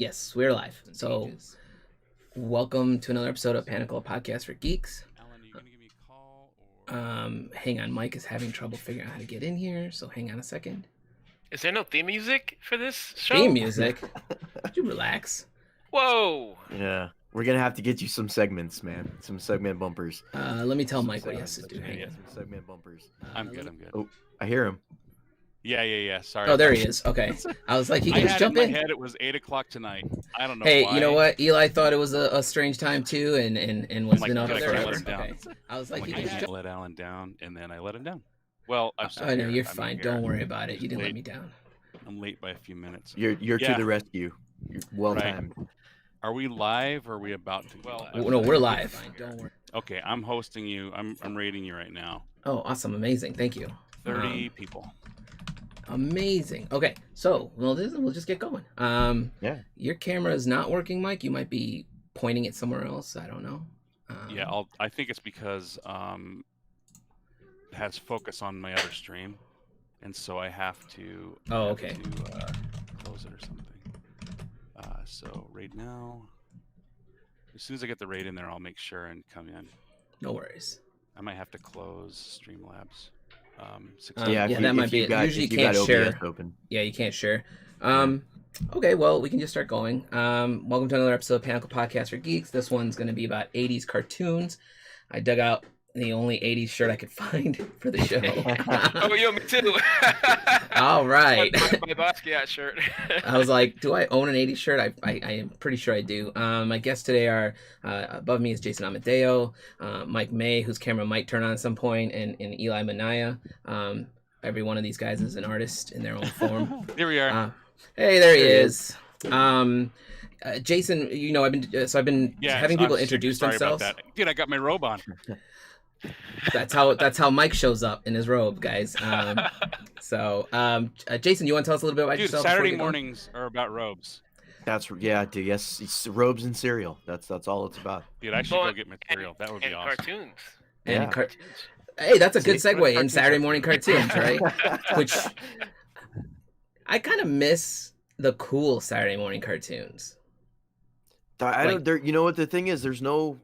Yes, we're live. So, welcome to another episode of Panakal podcast for Geeks. Alan, are you gonna give me a call or? Hang on, Mike is having trouble figuring out how to get in here, so hang on a second. Is there no theme music for this show? Theme music? Would you relax? Whoa! Yeah, we're gonna have to get you some segments, man. Some segment bumpers. Let me tell Mike what he has to do. Hang on. Some segment bumpers. I'm good. Oh, I hear him. Yeah. Sorry. Oh, there he is. Okay. I was like, he can just jump in. In my head it was 8 o'clock tonight. I don't know. Hey, why. you know what? Eli thought it was a strange time too, and was been up I there. can't let him down. Okay. I was like, I you can just can't jump. let Alan down, and then I let him down. Well, I'm still Oh no, here. you're I'm fine. here. Don't worry about it. You didn't let Late. me down. I'm late by a few minutes. You're Yeah. to the rescue. You're well timed. Are we live or are we about to? Well, No, we're live. Don't worry. Okay, I'm hosting you. I'm rating you right now. Oh, awesome, amazing. Thank you. 30 people. Amazing. Okay, so we'll just get going. Yeah. Your camera is not working, Mike. You might be pointing it somewhere else. I don't know. Yeah, I think it's because it has focus on my other stream, and so I have to. Oh, okay. Close it or something. So right now, as soon as I get the raid in there, I'll make sure and come in. No worries. I might have to close Streamlabs. That might be it. Usually you can't share. Open. Yeah, you can't share. Okay, well, we can just start going. Welcome to another episode of Panakal Podcast for Geeks. This one's going to be about 80s cartoons. I dug out the only 80s shirt I could find for the show. Oh, yo, me too. All right. my Basquiat shirt. I was like, do I own an 80s shirt? I am pretty sure I do. My guests today are, above me is Jasin Amadeo, Mike May, whose camera might turn on at some point, and Eli Minaya. Every one of these guys is an artist in their own form. Here we are. Hey, there he is. Jasin, you know, I've been having people introduce themselves. About that. Dude, I got my robe on. That's how Mike shows up in his robe, guys. Jasin, you want to tell us a little bit about yourself? Saturday mornings are about robes. Dude. Yes, it's robes and cereal. That's all it's about. Dude, I should go get material. That would be awesome. Cartoons. And hey, that's a good segue in Saturday morning cartoons, right? Which I kind of miss the cool Saturday morning cartoons. I don't. You know what the thing is? There's no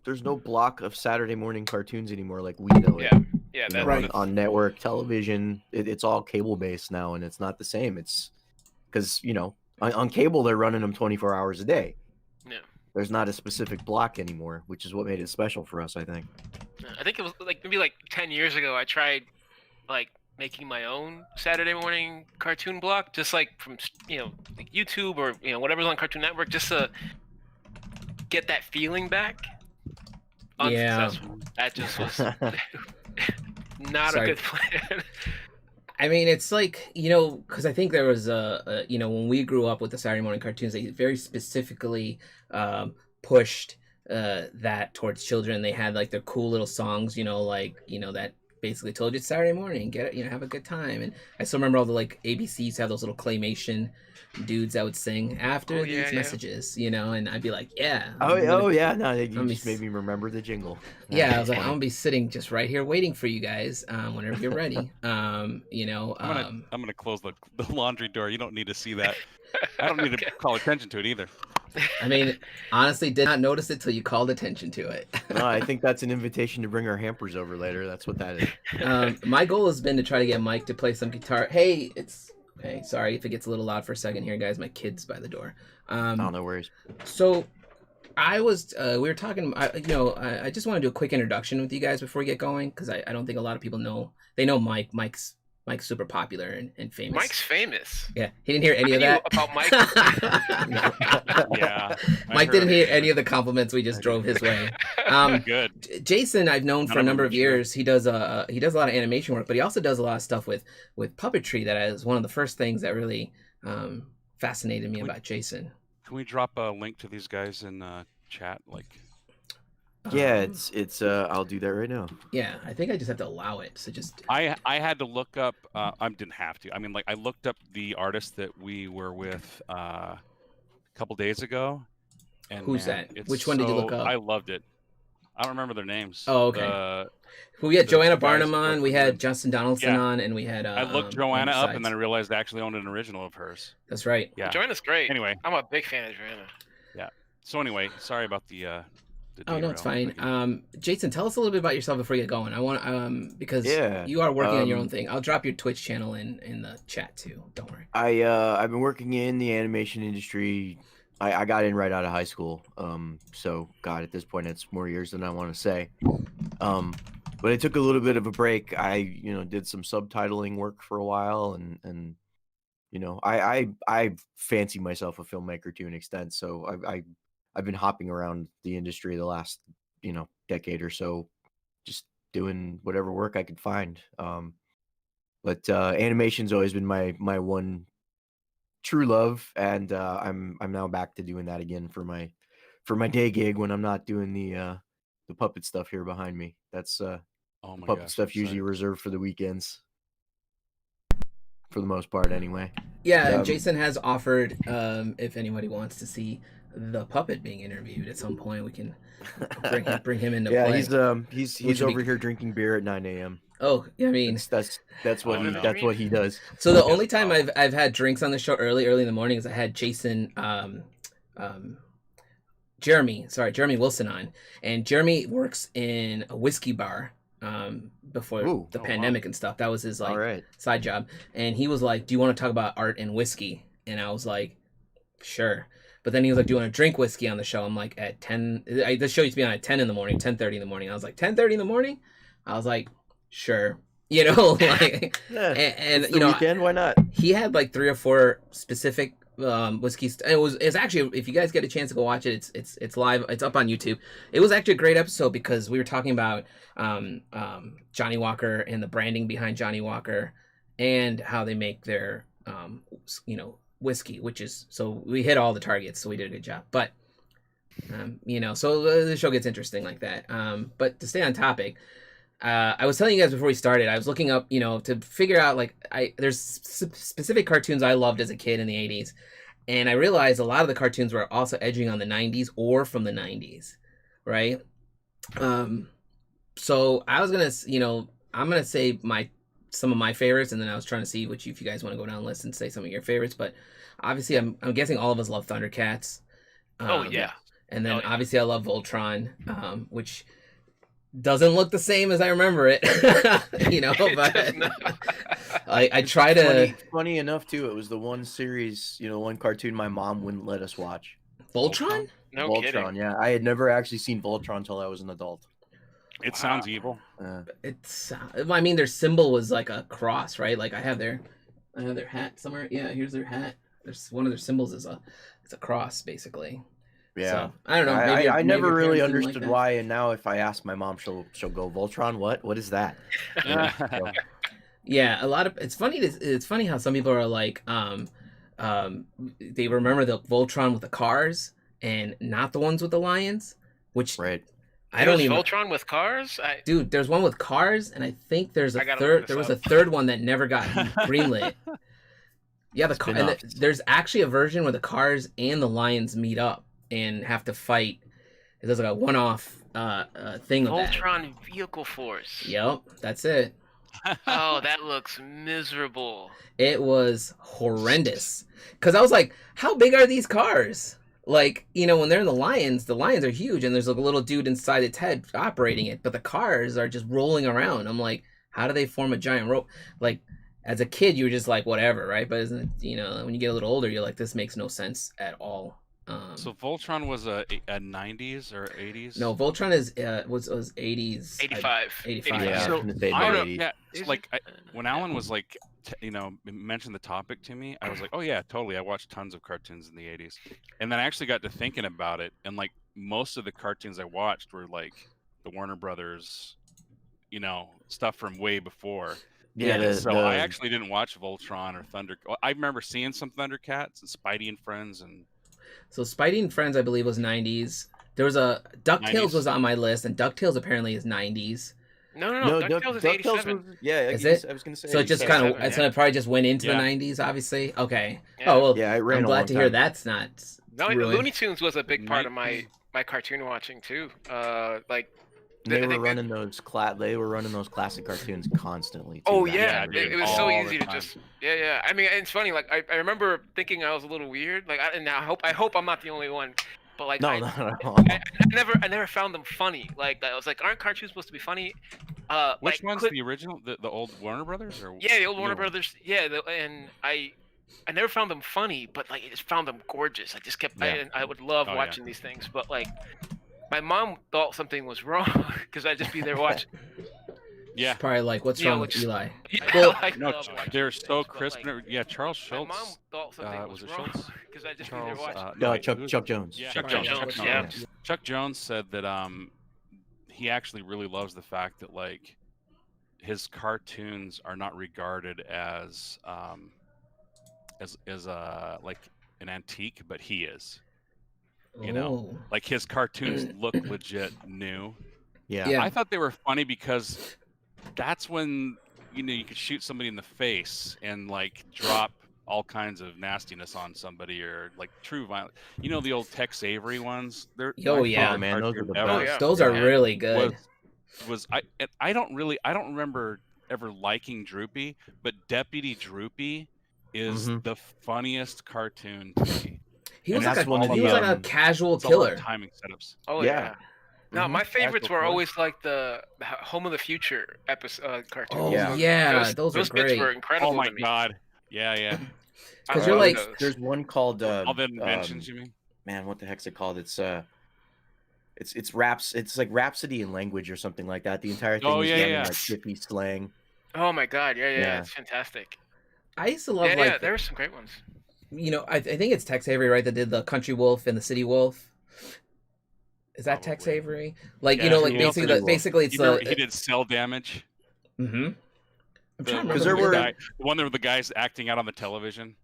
block of Saturday morning cartoons anymore, like we know it. Yeah, that's right. On network television, it's all cable based now, and it's not the same. It's because on cable they're running them 24 hours a day. Yeah. There's not a specific block anymore, which is what made it special for us, I think. I think it was maybe 10 years ago. I tried making my own Saturday morning cartoon block, just from YouTube or whatever's on Cartoon Network, just to get that feeling back. Unsuccessful. That just was not a good plan. I mean, it's because I think there was when we grew up with the Saturday morning cartoons, they very specifically pushed that towards children. They had their cool little songs, that basically told you it's Saturday morning, get it, have a good time. And I still remember all the ABCs have those little claymation dudes that would sing after these messages, and I'd be like, yeah. No, you just made me remember the jingle. I was like, I'm gonna be sitting just right here waiting for you guys whenever you're ready. I'm gonna close the laundry door. You don't need to see that. I don't need to call attention to it either. I mean, honestly, did not notice it till you called attention to it. No, I think that's an invitation to bring our hampers over later. That's what that is. My goal has been to try to get Mike to play some guitar. Hey, sorry if it gets a little loud for a second here, guys. My kid's by the door. No worries. So, I was, we were talking. I just want to do a quick introduction with you guys before we get going, because I don't think a lot of people know. They know Mike. Mike's super popular and famous. Mike's famous. Yeah, he didn't hear any of that. About Mike? Yeah. Mike didn't hear any of the compliments we just drove his way. Good. Jasin, I've known for a number of years. He does a lot of animation work, but he also does a lot of stuff with puppetry. That is one of the first things that really fascinated me about Jasin. Can we drop a link to these guys in chat? Yeah, it's I'll do that right now. Yeah, I think I just have to allow it. So just I had to look up. I didn't have to. I mean, I looked up the artist that we were with a couple days ago. And who's that? Which one did you look up? I loved it. I don't remember their names. Oh, okay. We had the Joanna guys Barnum that on, work we with had them. Justin Donaldson Yeah. on, and we had I looked Joanna up, and then I Sides. realized I actually owned an original of hers. That's right. Yeah. Joanna's great. Anyway. I'm a big fan of Joanna. Yeah. So anyway, sorry about the Oh no, it's fine. derail. Jason, tell us a little bit about yourself before you get going. I want because Yeah, you are working on your own thing. I'll drop your Twitch channel in the chat too. Don't worry. I've been working in the animation industry. I got in right out of high school. So God, at this point, it's more years than I want to say. But I took a little bit of a break. I did some subtitling work for a while, and I fancy myself a filmmaker to an extent. So I've been hopping around the industry the last decade or so, just doing whatever work I could find. But animation's always been my one true love, and I'm now back to doing that again for my day gig when I'm not doing the puppet stuff here behind me. That's Oh my puppet gosh, stuff I'm usually excited. reserved for the weekends, for the most part anyway. Yeah, and Jason has offered if anybody wants to see the puppet being interviewed at some point, we can bring him into play. Yeah, he's over here drinking beer at 9 a.m. Oh, I mean, that's what he does. So the only time I've had drinks on the show early in the morning is I had Jason Jeremy Wilson on, and Jeremy works in a whiskey bar before the pandemic and stuff. That was his side job, and he was like, "Do you want to talk about art and whiskey?" And I was like, "Sure." But then he was like, "Do you want to drink whiskey on the show?" I'm like, "At 10." This show used to be on at 10 in the morning, 10:30 in the morning. I was like, 10:30 in the morning. I was like, "Sure." Like, Yeah, and it's the weekend, why not? He had like 3 or 4 specific whiskeys. It's actually, if you guys get a chance to go watch it, it's live. It's up on YouTube. It was actually a great episode because we were talking about Johnny Walker and the branding behind Johnny Walker and how they make their whiskey, which is, so we hit all the targets, so we did a good job. But so the show gets interesting like that. But to stay on topic, I was telling you guys before we started, I was looking up, to figure out, there's specific cartoons I loved as a kid in the 80s. And I realized a lot of the cartoons were also edging on the 90s or from the 90s, right? So I was going to, I'm going to say some of my favorites, and then I was trying to see if you guys want to go down the list and say some of your favorites. But obviously, I'm guessing all of us love Thundercats. Oh, yeah. And then obviously I love Voltron, which doesn't look the same as I remember it, but I try to. Funny enough, too, it was the one series, one cartoon my mom wouldn't let us watch. Voltron? No Voltron, kidding. yeah. I had never actually seen Voltron until I was an adult. It sounds evil. I mean, their symbol was like a cross, right? Like I have their hat somewhere. Yeah, here's their hat. There's one of their symbols is a cross, basically. Yeah, so, I don't know. Maybe I never really understood why, and now if I ask my mom, she'll go, Voltron. What is that? Yeah, a lot of it's funny. It's funny how some people are like, they remember the Voltron with the cars and not the ones with the lions, which right. I don't even. Voltron with cars, dude. There's one with cars, and I think there's a third. There was a third one that never got greenlit. Yeah, there's actually a version where the cars and the lions meet up and have to fight. There's like a one-off thing of that. Voltron Vehicle Force. Yep, that's it. Oh, that looks miserable. It was horrendous. Because I was like, how big are these cars? Like, when they're in the lions are huge, and there's like a little dude inside its head operating it, but the cars are just rolling around. I'm like, how do they form a giant rope? Like, as a kid, you were just like, whatever, right? But isn't it, when you get a little older, you're like, this makes no sense at all. So Voltron was a 90s or 80s? No, Voltron was 80s. 85. 85. Yeah, So, I when Allen was like, mentioned the topic to me, I was like, oh yeah, totally. I watched tons of cartoons in the 80s. And then I actually got to thinking about it, and like most of the cartoons I watched were like the Warner Brothers, stuff from way before. Yeah, I actually didn't watch Voltron or Thunder. I remember seeing some Thundercats and Spidey and Friends, and so Spidey and Friends, I believe, was 90s. There was a DuckTales 90s. Was on my list, and DuckTales apparently is 90s. No, DuckTales is 87. Is it? I was gonna say. So it just kind of, it probably just went into the 90s, obviously. Okay. Yeah. Oh well. Yeah, it ran. I'm glad to hear that's not. No, Looney Tunes was a big part of my cartoon watching too. Like They I were think running those classic cartoons constantly too. Oh back yeah, in the dude, it was day. so all easy the to time. just yeah. I mean, it's funny. Like I remember thinking I was a little weird. Like and I hope I'm not the only one. But like No, I, not at all. I never found them funny. Like I was like, aren't cartoons supposed to be funny? Which Like one's the original? The old Warner Brothers or yeah, the old new Warner one? Brothers. Yeah, and I never found them funny, but like I just found them gorgeous. I just kept Yeah. I would love Oh, yeah. watching these things, but like my mom thought something was wrong because I'd just be there watching. Yeah. She's probably like, what's Yeah, wrong like, with Eli? Yeah, Well, I No, love watching they're these so things, but, crisp. like, and yeah, Charles my mom Schultz. thought something Was was it wrong Schultz? because I'd just be there Charles. watching. No, Chuck Jones. Yeah, Chuck Chuck Jones, Jones. yeah. Chuck Jones said that he actually really loves the fact that like his cartoons are not regarded as like an antique, but he is. You know, oh. like his cartoons look legit new. Yeah. Yeah. I thought they were funny because that's when you could shoot somebody in the face and like drop all kinds of nastiness on somebody or like true violence. You know the old Tex Avery ones. They're Oh, my yeah. favorite Man, those are cartoon the ever Oh, best. yeah. Those are Yeah. really good. was I don't remember ever liking Droopy, but Deputy Droopy is Mhm. the funniest cartoon to me. He And was like that's one of he the, was like a casual It's all about killer. timing setups. Oh Yeah. yeah. Now Mhm. my favorites were Killer. always like the Home of the Future episode cartoons. Oh Yeah. yeah, those were bits great. were incredible. Oh my to me. god. Yeah. I Because you're love like, those. There's one called All the inventions, you mean? man, what the heck's it called? It's raps. It's like Rhapsody in Language or something like that. The entire thing Oh, is yeah, done in yeah. like Skippy slang. Oh my god, yeah, Yeah. it's fantastic. I used to love Yeah, like there were some great ones. I think it's Tex Avery, right? That did the Country Wolf and the City Wolf. Is that Tex Probably. Avery? Like Yeah, like he also basically it's He did Cell Damage. Mm-hmm. I'm trying to remember. Because there the were- guy- The one where the guy's acting out on the television.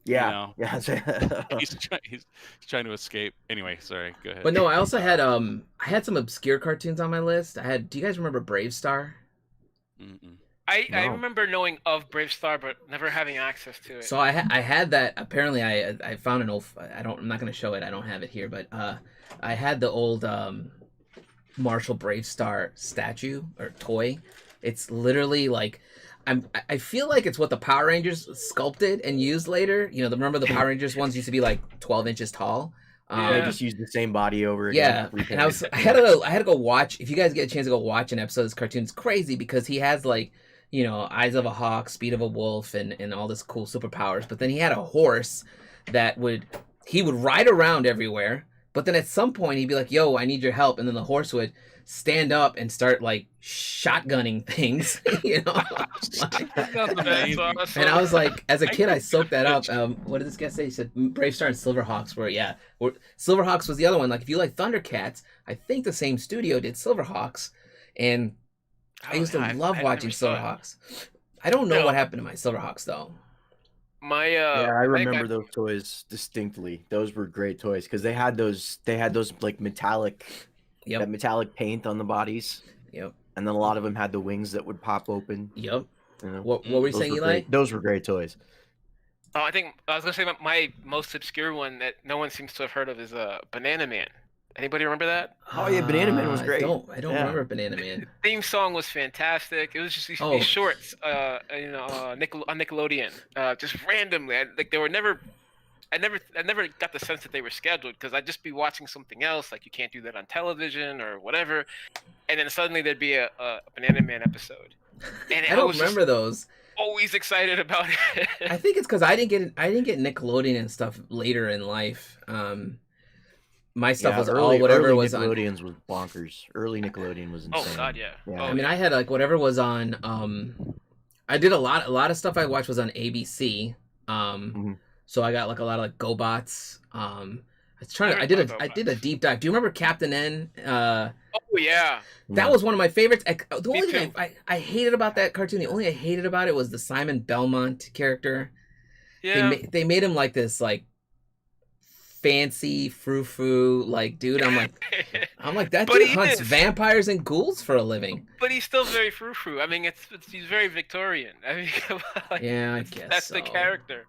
Yeah. know. Yeah. He's trying to escape. Anyway, sorry. Go ahead. But no, I also had I had some obscure cartoons on my list. Do you guys remember Brave Star? Mm-mm. I No. remember knowing of Brave Star, but never having access to it. So I had that. Apparently, I found an old. I'm not going to show it. I don't have it here, but I had the old Marshall Brave Star statue or toy. It's literally like I feel like it's what the Power Rangers sculpted and used later. Remember the Power Rangers ones used to be like 12 inches tall. They just use the same body over again. Yeah, and I had to go watch. If you guys get a chance to go watch an episode of this cartoon, it's crazy because he has like eyes of a hawk, speed of a wolf, and all this cool superpowers. But then he had a horse that would ride around everywhere. But then at some point he'd be like, "Yo, I need your help," and then the horse would stand up and start like shotgunning things. Sounds amazing. Awesome. And I was like, as a kid, I soaked that up. What did this guy say? He said Brave Star and Silverhawks were Silverhawks was the other one. Like if you like Thundercats, I think the same studio did Silverhawks, and I used to love watching Silverhawks. I don't know what happened to my Silverhawks though. My yeah, I think remember those toys distinctly. Those were great toys because they had those like metallic, that metallic paint on the bodies. Yep. And then a lot of them had the wings that would pop open. Yep. You know, What were you saying, Eli? great. Those were great toys. Oh, I think I was gonna say my most obscure one that no one seems to have heard of is Banana Man. Anybody remember that? Oh yeah, Banana Man was great. I don't remember Banana Man. The theme song was fantastic. It was just these shorts, on Nickelodeon, just randomly. Like they were never. I never got the sense that they were scheduled because I'd just be watching something else, like you can't do that on television or whatever, and then suddenly there'd be a Banana Man episode. And I don't remember those. Always excited about it. I think it's because I didn't get Nickelodeon and stuff later in life. My stuff was all whatever was on. Nickelodeon's was bonkers. Early Nickelodeon was insane. Oh god, yeah. Yeah. I mean, I had like whatever was on. I did a lot of stuff I watched was on ABC. So I got like a lot of like GoBots. I did a deep dive. Do you remember Captain N? Oh yeah. That was one of my favorites. The only thing I hated about that cartoon, the only thing I hated about it was the Simon Belmont character. Yeah. They made him like this like fancy frou-frou like dude. I'm like that dude hunts vampires and ghouls for a living. But he's still very frou-frou. I mean, he's very Victorian. I mean, like, yeah, I guess that's the character.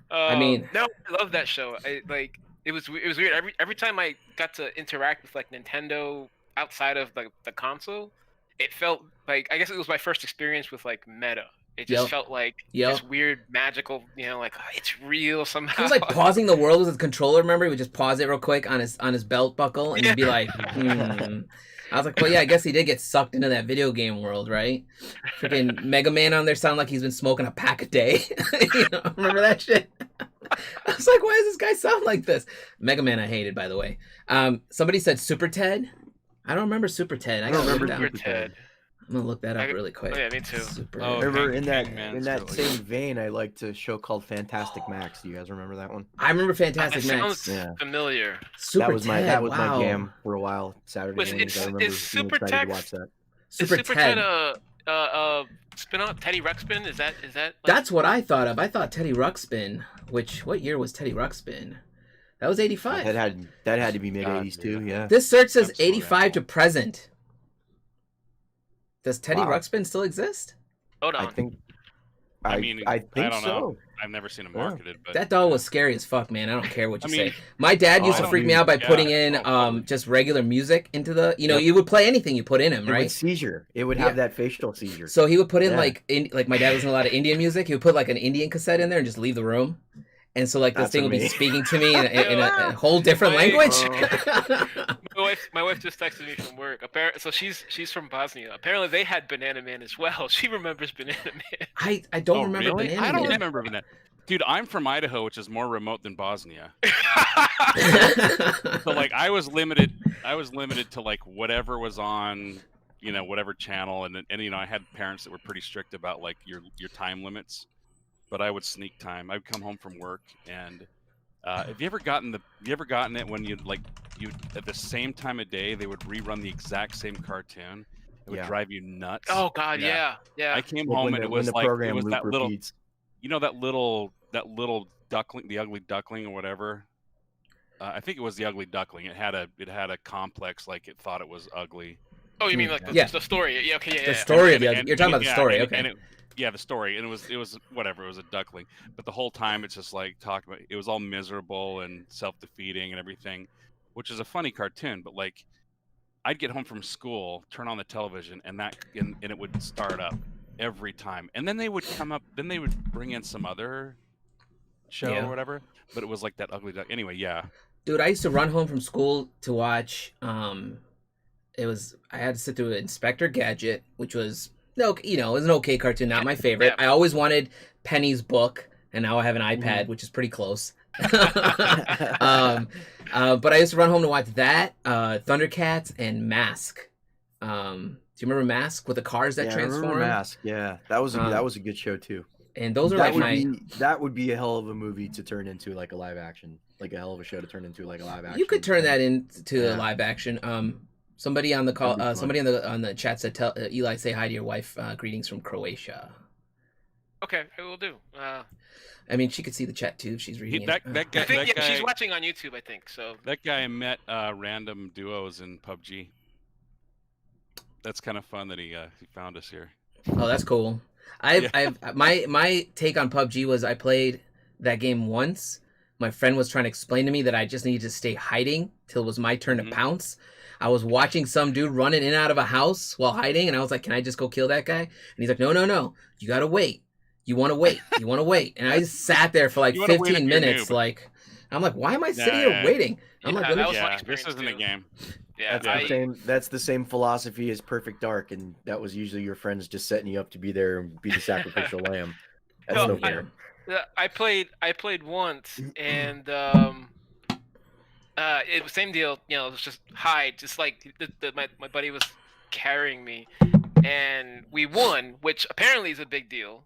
I mean, no, I love that show. It was weird. Every time I got to interact with like Nintendo outside of the console, it felt like, I guess it was my first experience with like meta. It just Yep. felt like Yep. this weird magical, like it's real somehow. He was like pausing the world with his controller. Remember, he would just pause it real quick on his belt buckle, and he'd be like, I was like, well, yeah, I guess he did get sucked into that video game world, right? Freaking Mega Man on there sound like he's been smoking a pack a day. Remember that shit? I was like, why does this guy sound like this? Mega Man I hated, by the way. Somebody said Super Ted. I don't remember Super Ted. I don't remember Super Ted. I'm gonna look that up really quick. Oh, yeah, me too. Remember in that really same good. vein, I liked a show called Fantastic Max. Do you guys remember that one? I remember Fantastic That Max. sounds familiar. Super that was Ted, my wow. jam for a while. Saturday mornings. I remember is being Super excited Ted to watch that. Super is Super Ted. Ted spin-off? Teddy Ruxpin? Is that like... That's what I thought of. I thought Teddy Ruxpin. What year was Teddy Ruxpin? That was 85. That had to be mid '80s too. Yeah. This search says Absolutely. 85 to present. Does Teddy Wow. Ruxpin still exist? Hold on. I think. I mean, I think don't so. know. I've never seen him Yeah. marketed, but That doll was scary as fuck, man. I don't care what you I mean- say. My dad used I to don't freak me even- out by yeah, putting in totally. just regular music into the. Yep. You would play anything you put in him, It right? would seizure. It would have that facial seizure. So he would put in Yeah. like my dad listened to a lot of Indian music. He would put like an Indian cassette in there and just leave the room. And so like this That's thing would be amazing. speaking to me in a whole different Wait. language. My wife just texted me from work. So she's from Bosnia. Apparently they had Banana Man as well. She remembers Banana Man. I don't Oh, remember really? Banana I don't Man. remember that. Dude, I'm from Idaho, which is more remote than Bosnia. So like I was limited to like whatever was on, whatever channel, and I had parents that were pretty strict about like your time limits. But I would sneak time. I'd come home from work, and have you ever gotten it when you at the same time of day they would rerun the exact same cartoon? It would Yeah. drive you nuts. Oh God, yeah. I came Like home when and the- it when was the like program it was loop that little, repeats. that little duckling, the ugly duckling or whatever. I think it was the ugly duckling. It had a complex, like it thought it was ugly. Oh, you mean like Yeah. the story? Yeah, okay, yeah. The yeah. story of And- you're talking about the yeah, story, and- okay? and the story, and it was whatever. It was a duckling, but the whole time it's just like talking about. It was all miserable and self-defeating and everything, which is a funny cartoon. But like, I'd get home from school, turn on the television, and it would start up every time. And then they would come up. Then they would bring in some other show Yeah. or whatever. But it was like that ugly duck. Anyway, yeah. Dude, I used to run home from school to watch. I had to sit through Inspector Gadget, which was it was an okay cartoon, not my favorite. Yeah. I always wanted Penny's book, and now I have an iPad, which is pretty close. But I used to run home to watch that, Thundercats, and Mask. Do you remember Mask with the cars that I remember transform? Mask. Yeah, that was a good show too. And those are That like that would be a hell of a movie to turn into like a live action, like a hell of a show to turn into like a live action. You could turn that into Yeah. a live action. Somebody on the call, That'd be fun. somebody on the chat said, "Tell Eli, say hi to your wife. Greetings from Croatia." Okay, I will do. I mean, she could see the chat too if she's reading That it. guy, I think that guy, she's watching on YouTube. I think so. that guy met random duos in PUBG. That's kind of fun that he found us here. Oh, that's cool. My take on PUBG was I played that game once. My friend was trying to explain to me that I just needed to stay hiding till it was my turn Mhm. to pounce. I was watching some dude running in and out of a house while hiding, and I was like, "Can I just go kill that guy?" And he's like, "No. You gotta wait. You want to wait. You want to wait." And I just sat there for like You wanna wait if 15 you're minutes. noob. Like, I'm like, "Why am I sitting Yeah, here yeah. waiting?" I'm Yeah, like, that "Let me was my Yeah, experience, this isn't a too. game. Yeah, That's the same philosophy as Perfect Dark, and that was usually your friends just setting you up to be there and be the sacrificial lamb. That's No, no I- fair. I played once, and it was same deal. It was just hide, just like my buddy was carrying me, and we won, which apparently is a big deal.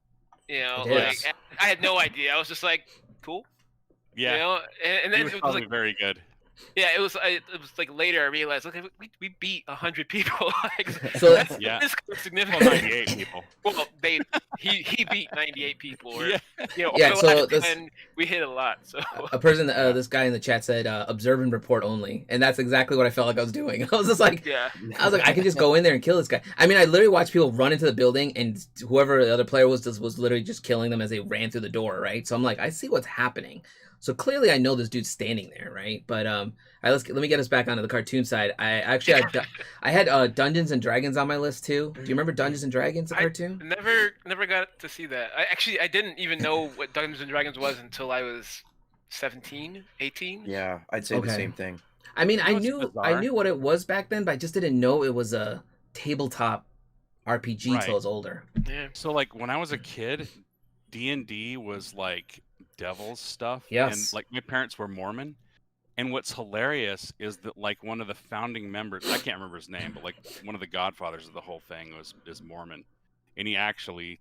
It Like is. I had no idea. I was just like, cool. Yeah, And he then was it was probably like, very good. yeah, it was like later I realized, look, we beat 100 people. Like, So- that's Yeah. this Well, significant. 98 people. Well, he beat 98 people. Or, Yeah. Yeah, over the so last this- 10, we hit a lot. So A person, this guy in the chat said, "Observe and report only," and that's exactly what I felt like I was doing. I was just like, yeah. I was like, I can just go in there and kill this guy. I mean, I literally watched people run into the building, and whoever the other player was literally just killing them as they ran through the door, right? So I'm like, I see what's happening. So clearly I know this dude's standing there, right? But let me get us back onto the cartoon side. I had Dungeons and Dragons on my list too. Do you remember Dungeons and Dragons, the cartoon? Never got to see that. I didn't even know what Dungeons and Dragons was until I was 17, 18. Yeah, I'd say the same thing. I mean, I bizarre? knew what it was back then, but I just didn't know it was a tabletop RPG Right. till I was older. Yeah. So like when I was a kid, D&D was like devil's stuff. Yes. And like my parents were Mormon. And what's hilarious is that like one of the founding members, I can't remember his name, but like one of the godfathers of the whole thing is Mormon. And he actually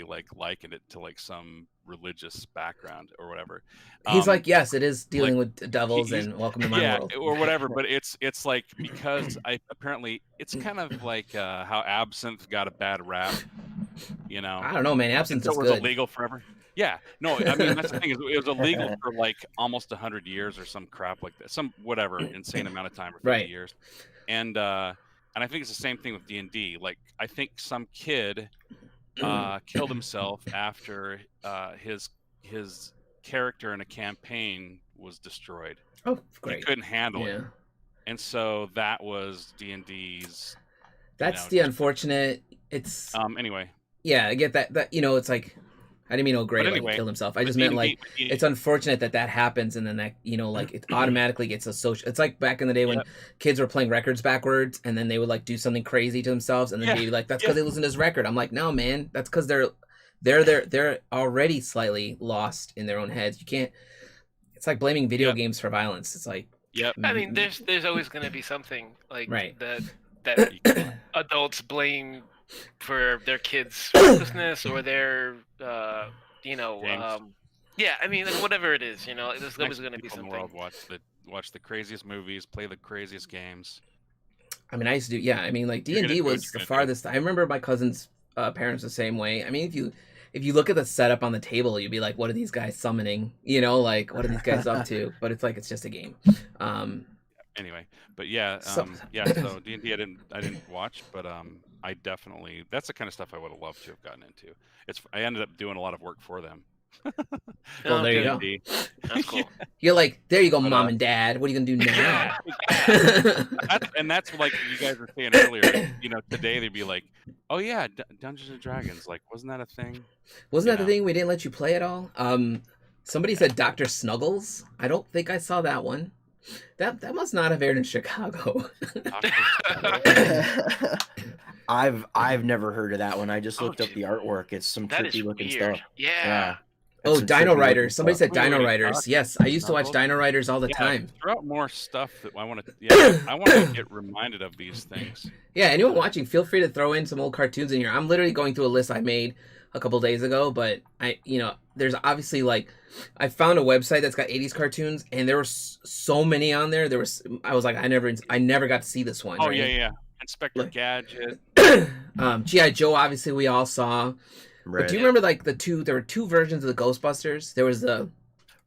like likened it to like some religious background or whatever. He's like, yes, it is dealing like, with devils and welcome to my world. or whatever. But it's like because apparently it's kind of like how absinthe got a bad rap, you know. I don't know, man. Absinthe Until is it was good. illegal forever. Yeah, no, I mean that's the thing is it was illegal for like almost 100 years or some crap like that, some whatever insane amount of time, or 50 Right. years, and I think it's the same thing with D&D. Like I think some kid killed himself after his character in a campaign was destroyed. Oh, great. He couldn't handle Yeah. it, and so that was D&D's. That's the unfortunate. It's Anyway. yeah, I get that. That it's like I didn't mean O'Grady like killed himself. I just meant like it's unfortunate that happens, and then that like it automatically gets associated. It's like back in the day when kids were playing records backwards, and then they would like do something crazy to themselves, and then they'd be like, "That's because they listened to this record." I'm like, "No, man, that's because they're already slightly lost in their own heads. You can't. It's like blaming video games for violence. It's like I mean, there's always going to be something like right. that adults blame for their kids' recklessness or their I mean, like, whatever it is, there's always going to be something. In the world watch the craziest movies, play the craziest games. I mean, I used to do I mean, like D&D was the farthest. I remember my cousin's parents the same way. I mean, if you look at the setup on the table, you'd be like, what are these guys summoning? Like what are these guys up to? But it's like it's just a game. Anyway, but so D&D I didn't watch, but I definitely that's the kind of stuff I would have loved to have gotten into. I ended up doing a lot of work for them. Well, there you go. That's cool. You're like, there you go, Mom and Dad. What are you gonna do now? That's like you guys were saying earlier. Today they'd be like, "Oh yeah, Dungeons and Dragons. Like, wasn't that a thing? Wasn't that the thing we didn't let you play at all?" Somebody said Dr. Snuggles. I don't think I saw that one. That must not have aired in Chicago. I've never heard of that one. I just looked up the artwork. It's some trippy looking stuff. Yeah. Oh, Dino Riders. Somebody said Dino Riders. Yes, I used to watch Dino Riders all the time. Throw out more stuff that I want to. I want to get reminded of these things. Yeah, anyone watching, feel free to throw in some old cartoons in here. I'm literally going through a list I made a couple days ago, but there's obviously like I found a website that's got 80s cartoons, and there were so many on there. I was like, I never got to see this one. Oh right? yeah. Inspector Gadget. G.I. Joe, obviously we all saw. Right. But do you remember like there were two versions of the Ghostbusters? There was the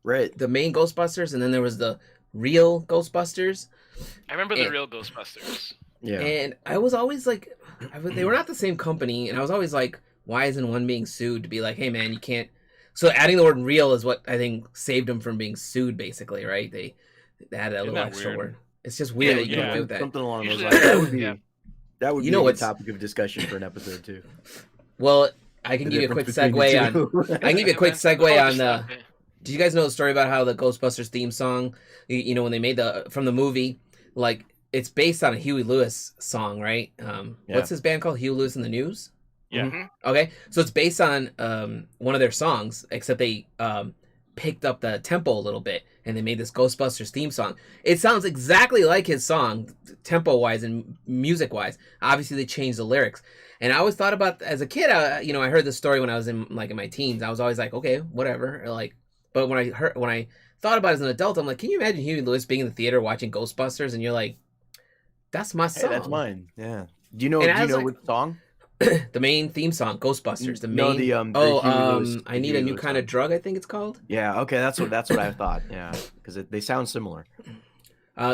main Ghostbusters, and then there was the real Ghostbusters. I remember the real Ghostbusters. Yeah. And I was always like, they were not the same company, and I was always like, why isn't one being sued to be like, hey man, you can't. So adding the word real is what I think saved them from being sued, basically, right? They added a little extra word. It's just weird that you don't do that. Something along those lines. That would be a topic of discussion for an episode too. Well, I can give you a quick segue on. I can give you a quick segue on the. Did you guys know the story about how the Ghostbusters theme song? When they made from the movie, like it's based on a Huey Lewis song, right? What's his band called? Huey Lewis and the News. Yeah. Mm-hmm. Okay, so it's based on one of their songs, except they picked up the tempo a little bit, and they made this Ghostbusters theme song. It sounds exactly like his song, tempo-wise and music-wise. Obviously, they changed the lyrics. And I always thought about, as a kid, I heard this story when I was in my teens. I was always like, okay, whatever. But when I thought about it as an adult, I'm like, can you imagine Huey Lewis being in the theater watching Ghostbusters, and you're like, that's my song. Hey, that's mine. Yeah. Do you know which song? The main theme song, Ghostbusters. I Need a New Kind of Drug, I think it's called. Yeah, okay, that's what I thought. Yeah, because they sound similar.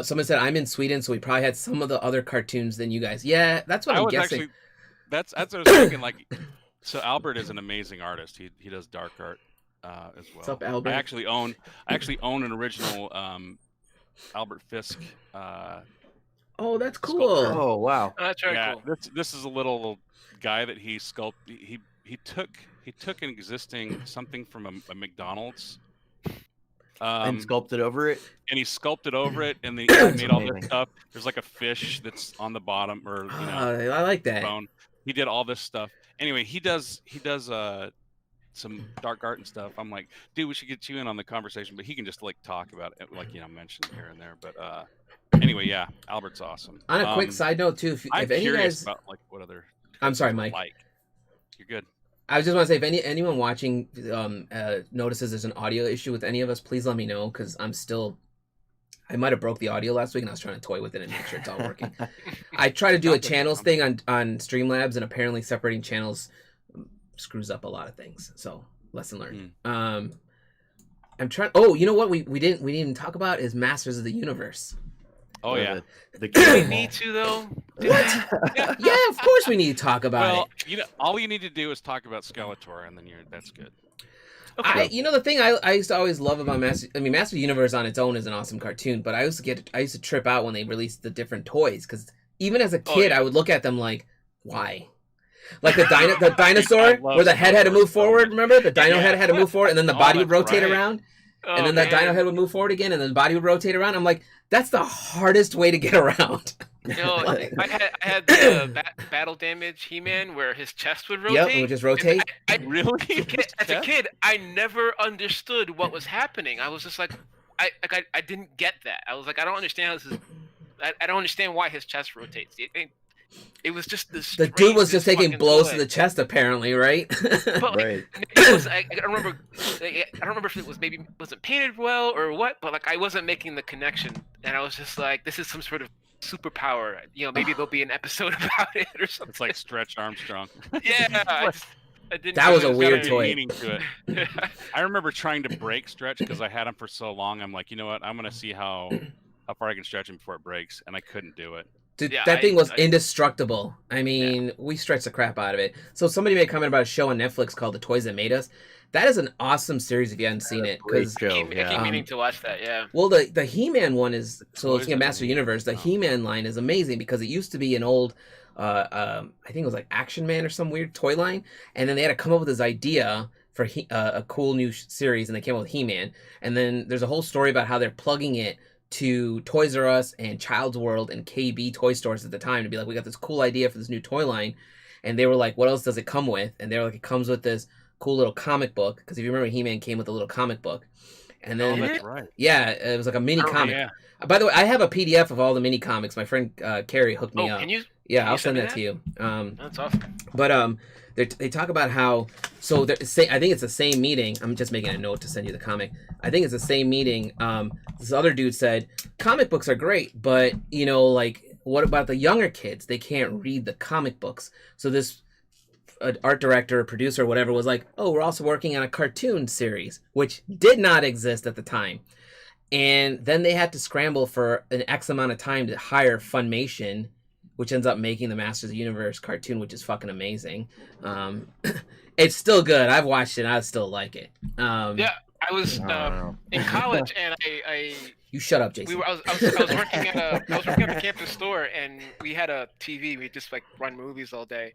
Someone said I'm in Sweden, so we probably had some of the other cartoons than you guys. Yeah, that's what I'm guessing. That's what I was thinking. Like, so Albert is an amazing artist. He does dark art. as well. What's up, Albert? I actually own an original Albert Fisk. Oh, that's cool. Sculpture. Oh wow. Oh, that's very Yeah, cool. this is a little guy that he sculpted. He took an existing something from a McDonald's. And sculpted over it. And he sculpted over it, and then he That's made all amazing. this stuff. There's like a fish that's on the bottom, or I like that. bone. He did all this stuff. Anyway, he does some dark art and stuff. I'm like, dude, we should get you in on the conversation, but he can just like talk about it, like mention here and there. But anyway, yeah, Albert's awesome. On a quick side note too, I'm if any curious guys, about like what other. I'm sorry, are Mike. Like, you're good. I just want to say, if anyone watching notices there's an audio issue with any of us, please let me know, because I might have broke the audio last week and I was trying to toy with it and make sure it's all working. I try to do a channels thing on Streamlabs, and apparently separating channels screws up a lot of things. So lesson learned. I'm trying. Oh, you know what we didn't even talk about is Masters of the Universe. Oh yeah. Do we need to though? What? Yeah, of course we need to talk about it. All you need to do is talk about Skeletor, and then that's good. Okay. The thing I used to always love about Master of the Universe on its own is an awesome cartoon, but I used to trip out when they released the different toys, because even as a kid, I would look at them like, why? Like the dinosaur where the head had to move forward. Remember, the dino head had to move forward, and then the body would rotate around, and then the dino head would move forward again, and then the body would rotate around. I'm like, that's the hardest way to get around. I had the battle damage He-Man where his chest would rotate. Yep, it would just rotate. I Really? as a kid, I never understood what was happening. I was just like, I didn't get that. I was like, I don't understand how this is. I don't understand why his chest rotates. It was just this. The dude was just taking blows to the chest, apparently, right? But Right. it was. I don't remember. I don't remember if it was maybe wasn't painted well or what. But like, I wasn't making the connection, and I was just like, this is some sort of superpower. Maybe there'll be an episode about it or something. It's like Stretch Armstrong. Yeah. I didn't That know was it a weird got toy. any meaning to it. I remember trying to break Stretch because I had him for so long. I'm like, you know what? I'm gonna see how far I can stretch him before it breaks, and I couldn't do it. Dude, Yeah, that thing was I- indestructible. I mean, we stretched the crap out of it. So somebody made a comment about a show on Netflix called The Toys That Made Us. That is an awesome series if you haven't seen it. Great Because show. I keep Yeah. meaning to watch that. Yeah. well, the He-Man one is so Toys it's a That Master Made Universe. The Us. He-Man line is amazing because it used to be an old, I think it was like Action Man or some weird toy line, and then they had to come up with this idea for a cool new series, and they came up with He-Man. And then there's a whole story about how they're plugging it to Toys R Us and Child's World and KB toy stores at the time to be like, we got this cool idea for this new toy line, and they were like, what else does it come with? And they were like, it comes with this cool little comic book, because if you remember, He-Man came with a little comic book, and Oh, then that's right. yeah, it was like a mini comic. Yeah. By the way, I have a PDF of all the mini comics. My friend Carrie hooked me Oh, up. can you? Yeah, can I'll you send send me that to you. That's awesome. But they talk about how I think it's the same meeting. I'm just making a note to send you the comic. I think it's the same meeting. This other dude said comic books are great, but like, what about the younger kids? They can't read the comic books. So this art director, producer, whatever was like, oh, we're also working on a cartoon series, which did not exist at the time. And then they had to scramble for an X amount of time to hire Funimation, which ends up making the Masters of the Universe cartoon, which is fucking amazing. It's still good. I've watched it, and I still like it. Yeah, I was in college, and I You shut up, Jason. I was working at a campus store, and we had a TV. We just like run movies all day,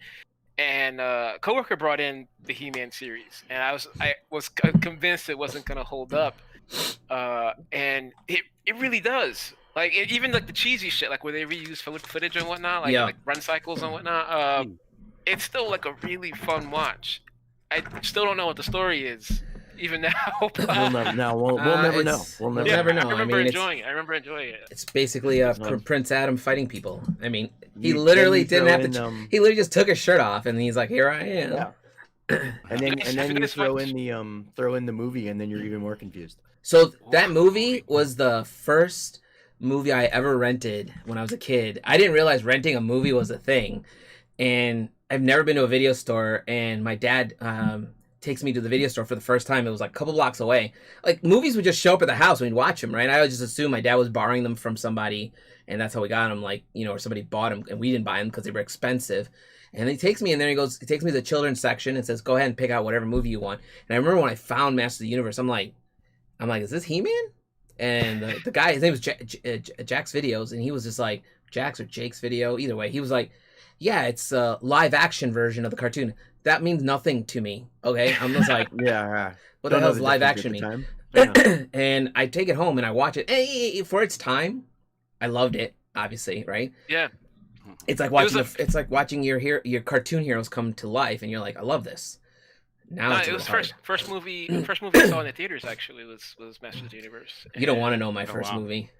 and a coworker brought in the He-Man series, and I was convinced it wasn't gonna hold up, and it really does. Like even like the cheesy shit, like where they reuse footage and whatnot, like run cycles and whatnot. It's still like a really fun watch. I still don't know what the story is, even now. But We'll never know. We'll never know. We'll never know. know. I remember mean, enjoying it. I remember enjoying it. It's basically Nice. Prince Adam fighting people. I mean, he You- literally then didn't you have throw to. He literally just took his shirt off, and he's like, "Here I am." Yeah. And then you Nice throw fight. in the movie, and then you're even more confused. So that movie was the first movie I ever rented when I was a kid. I didn't realize renting a movie was a thing, and I've never been to a video store. And my dad takes me to the video store for the first time. It was like a couple blocks away. Like movies would just show up at the house and we'd watch them, right? I would just assume my dad was borrowing them from somebody, and that's how we got them. Like, you know, or somebody bought them and we didn't buy them because they were expensive. And he takes me, and then he takes me to the children's section and says, "Go ahead and pick out whatever movie you want." And I remember when I found Master of the Universe, I'm like, "Is this He-Man?" And the guy, his name was Jack's Videos, and he was just like, Jack's or Jake's Video, either way. He was like, "Yeah, it's a live action version of the cartoon." That means nothing to me. Okay, I'm just like, Yeah. what the hell does live action mean? Yeah. And I take it home and I watch it. Hey, for its time, I loved it. Obviously, right? Yeah. It's like watching it's like watching your cartoon heroes come to life, and you're like, I love this. Now it was first movie I saw in the theaters actually was Masters of the Universe. You don't want to know my first movie.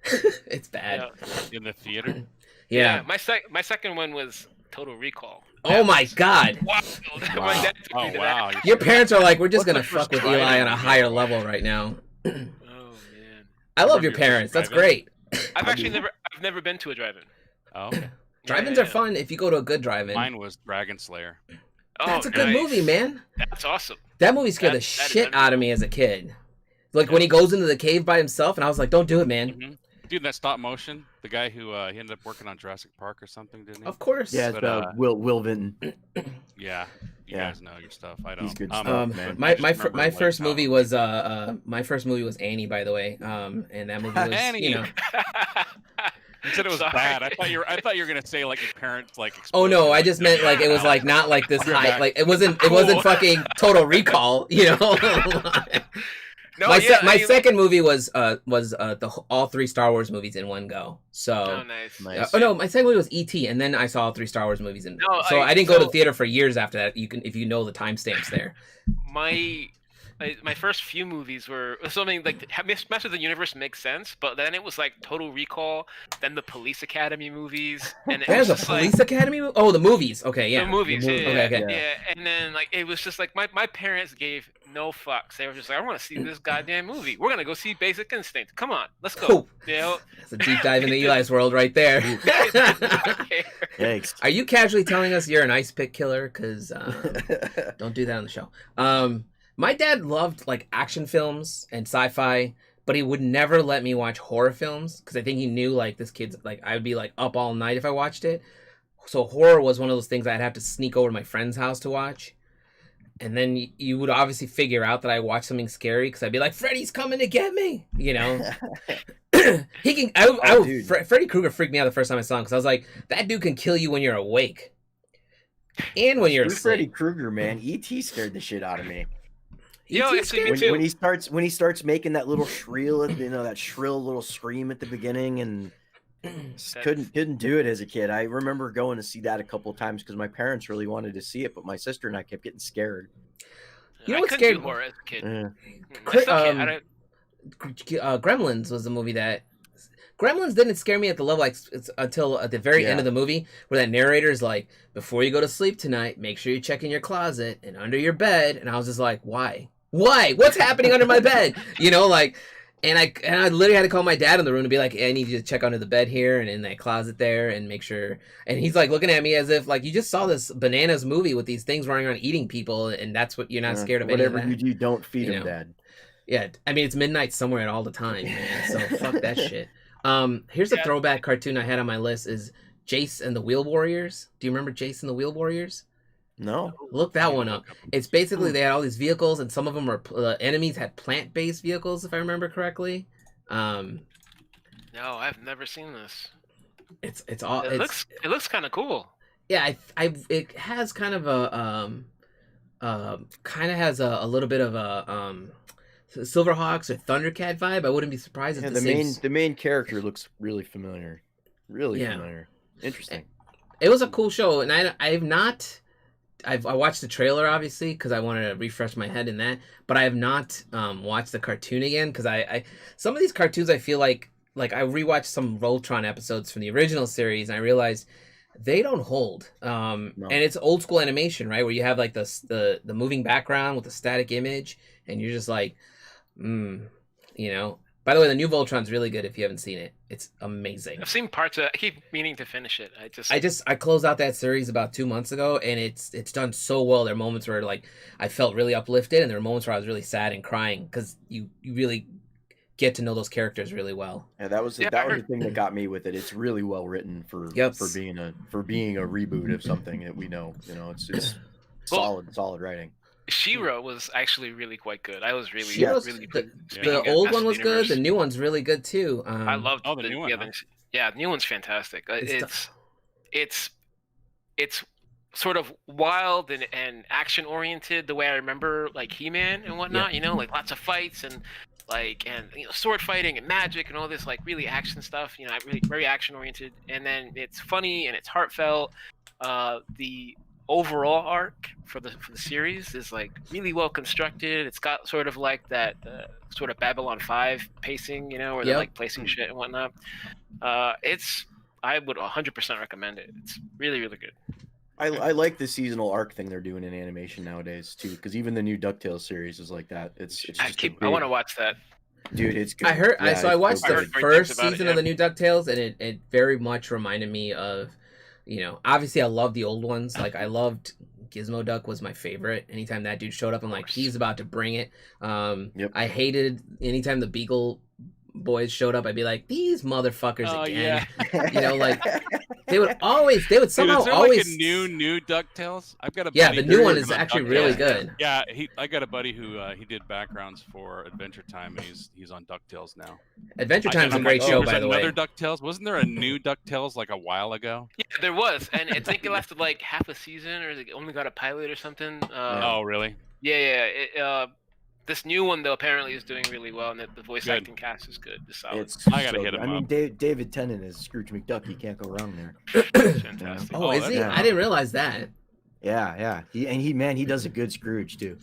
It's bad. In the theater. Yeah. My second one was Total Recall. Oh my God. Wild. Wow. My dad took me to Wow. that. Your parents are like, we're just gonna What's the fuck first with Eli drive-in on a higher level right now. Oh man. I love your Remember your parents. first That's great. I've never been to a drive-in. Oh, Drive-ins are fun if you go to a good drive-in. mine was Dragon Slayer. That's a good nice. movie, man. That's awesome. That movie scared the That is shit out of me as a kid. Like when he goes into the cave by himself, and I was like, "Don't do it, man." Mm-hmm. Dude, that stop motion, the guy who he ended up working on Jurassic Park or something, didn't he? Of course. Yeah, it's But, Will Vinton. Yeah, you guys know your stuff. I don't. He's good stuff, man. My first movie was Annie, by the way. And that movie was Annie. you know. You said it was Sorry. bad. I thought you were gonna say like your parents like. Oh no, exploded, I just meant like it was like not like this You're high, back. like it wasn't Cool. fucking Total Recall, you know. No, my second movie was all three Star Wars movies in one go. So Oh, nice. Nice. oh no, my second movie was E.T. and then I saw all three Star Wars movies in. No, so I didn't go to theater for years after that. You can if you know the timestamps there. My first few movies were something like Masters of the Universe makes sense, but then it was like Total Recall, then the Police Academy movies, and it There's was a just like Police Academy movie? Oh, the movies. Okay, yeah. the movies. The Yeah, okay. yeah, and then like it was just like my parents gave no fucks. They were just like, I want to see this goddamn movie. We're gonna go see Basic Instinct. Come on, let's go. Oh, You know? that's a deep dive into Eli's world right there. Yikes. Are you casually telling us you're an ice pick killer? Because don't do that on the show. My dad loved like action films and sci-fi, but he would never let me watch horror films because I think he knew like this kid's like I would be like up all night if I watched it. So horror was one of those things I'd have to sneak over to my friend's house to watch. And then you would obviously figure out that I watched something scary because I'd be like, Freddy's coming to get me, you know? He can. Freddy Krueger freaked me out the first time I saw him because I was like, that dude can kill you when you're awake and when you're asleep. Freddy Krueger, man. E.T. scared the shit out of me. Yo, E.T. it's scared me me. too. When he starts making that little shrill, that shrill little scream at the beginning, and just couldn't do it as a kid. I remember going to see that a couple of times because my parents really wanted to see it, but my sister and I kept getting scared. You know I what couldn't scared do horror as a kid. Yeah. I still can't. I don't- Gremlins was the movie that Gremlins didn't scare me at the level like until at the very end of the movie where that narrator is like, before you go to sleep tonight, make sure you check in your closet and under your bed. And I was just like, why? What's happening under my bed? You know, like, and I literally had to call my dad in the room to be like, hey, I need you to check under the bed here and in that closet there and make sure. And he's like looking at me as if like you just saw this bananas movie with these things running around eating people, and that's what you're not scared of. Whatever any of that. you do, don't feed You him, know. Dad. Yeah, I mean it's midnight somewhere all the time, man. So fuck that shit. Here's a throwback cartoon I had on my list is Jace and the Wheel Warriors. Do you remember Jace and the Wheel Warriors? No. Look that one up. It's basically they had all these vehicles, and some of them were enemies had plant-based vehicles, if I remember correctly. No, I've never seen this. It's all It looks kind of cool. yeah. It has kind of a little bit of a Silverhawks or Thundercat vibe. I wouldn't be surprised if Yeah, the main character looks really familiar. Really familiar. Interesting. It was a cool show, and I watched the trailer obviously because I wanted to refresh my head in that, but I have not watched the cartoon again because I some of these cartoons I feel like I rewatched some Voltron episodes from the original series and I realized they don't hold. No. And it's old school animation, right, where you have like the moving background with the static image, and you're just like, you know. By the way, the new Voltron's really good if you haven't seen it. It's amazing. I've seen parts of it. I keep meaning to finish it. I closed out that series about 2 months ago, and it's done so well. There are moments where like I felt really uplifted, and there are moments where I was really sad and crying because you really get to know those characters really well. Yeah, that was the thing that got me with it. It's really well written for being a reboot of something that we know. You know, it's solid writing. She-Ra was actually really quite good. I was really the old one was good. The new one's really good too. I loved the new one. Yeah, the new one's fantastic. It's sort of wild and action oriented the way I remember like He-Man and whatnot. You know, like lots of fights and sword fighting and magic and all this like really action stuff. You know, really very action oriented. And then it's funny and it's heartfelt. The overall arc for the series is like really well constructed. It's got sort of like that sort of Babylon 5 pacing, you know, where they're like placing shit and whatnot. I would 100% recommend it. It's really, really good. I like the seasonal arc thing they're doing in animation nowadays too, because even the new DuckTales series is like that. I want to watch that. Dude, it's good. I watched the first season of the new DuckTales, and it very much reminded me of, you know, obviously I love the old ones. Like I loved Gizmo Duck was my favorite. Anytime that dude showed up, I'm like, he's about to bring it. I hated anytime the Beagle Boys showed up. I'd be like, these motherfuckers again. Yeah. You know, like they would somehow always like a new DuckTales. I've got a the new one is actually really good. Yeah, I got a buddy who he did backgrounds for Adventure Time, and he's on DuckTales now. Adventure Time's a great show, by the way. Another DuckTales. Wasn't there a new DuckTales like a while ago? Yeah, there was, and I think it lasted like half a season, or they only got a pilot or something. Oh, really? Yeah. This new one though apparently is doing really well, and the voice acting cast is good. I gotta hit him up. I mean, David Tennant is Scrooge McDuck. You can't go wrong there. Fantastic. Oh, is he? I didn't realize that. Yeah. He does a good Scrooge too.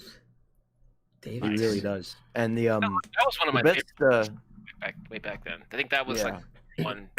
He really does. And that was one of my favorites way back then. I think that was like one.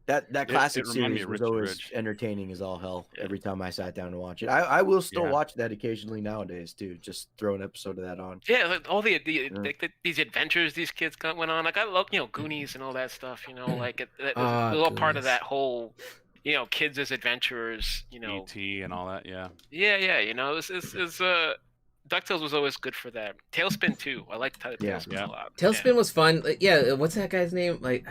That classic series was always entertaining as all hell every time I sat down to watch it. I will still watch that occasionally nowadays too. Just throw an episode of that on. Yeah, like all these adventures these kids went on. Like I love Goonies and all that stuff. You know, like it was all part of that whole, you know, kids as adventurers. You know, E.T. and all that. Yeah. You know, DuckTales was always good for that. Tailspin too. I liked Tailspin a lot. Tailspin was fun. Yeah, what's that guy's name? Like.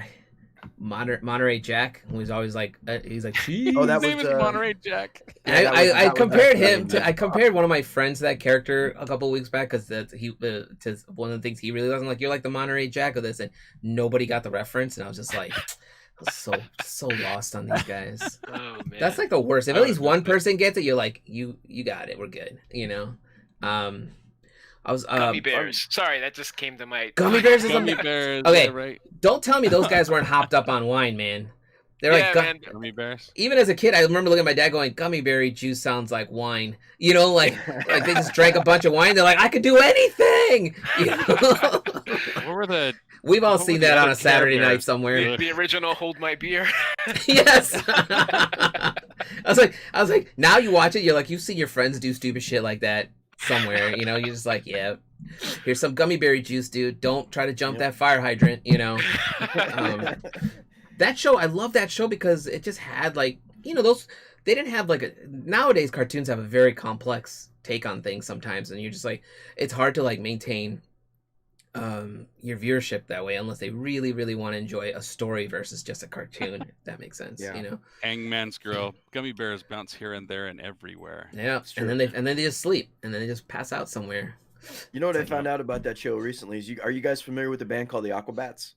Monterey Jack, who was always like, he's like, that was Monterey Jack. I compared him to. I compared one of my friends to that character a couple of weeks back because to one of the things he really wasn't like. You're like the Monterey Jack of this, and nobody got the reference, and I was just like, I was so lost on these guys. Oh man, that's like the worst. If at least one person gets it, you're like, you got it, we're good. You know. I was Gummy Bears. Sorry, that just came to my Gummy Bears is Gummy Bears. Okay, yeah, right. Don't tell me those guys weren't hopped up on wine, man. They're like Gummy Bears. Even as a kid, I remember looking at my dad going, "Gummy berry juice sounds like wine." You know, like they just drank a bunch of wine. They're like, "I could do anything." You know? What were the? We've all seen that on a Saturday night somewhere. The original "Hold My Beer." Yes. I was like, now you watch it, you're like, you see your friends do stupid shit like that somewhere, you know, you're just like, yeah, here's some gummy berry juice, dude. Don't try to jump that fire hydrant, you know. That show, I love that show because it just had like, you know, they didn't have like nowadays cartoons have a very complex take on things sometimes, and you're just like, it's hard to like maintain your viewership that way unless they really, really want to enjoy a story versus just a cartoon. If that makes sense, you know. Hangman's Girl, Gummy Bears bounce here and there and everywhere. Yeah, and then they just sleep and then they just pass out somewhere. You know what I found out about that show recently is are you guys familiar with the band called the Aquabats?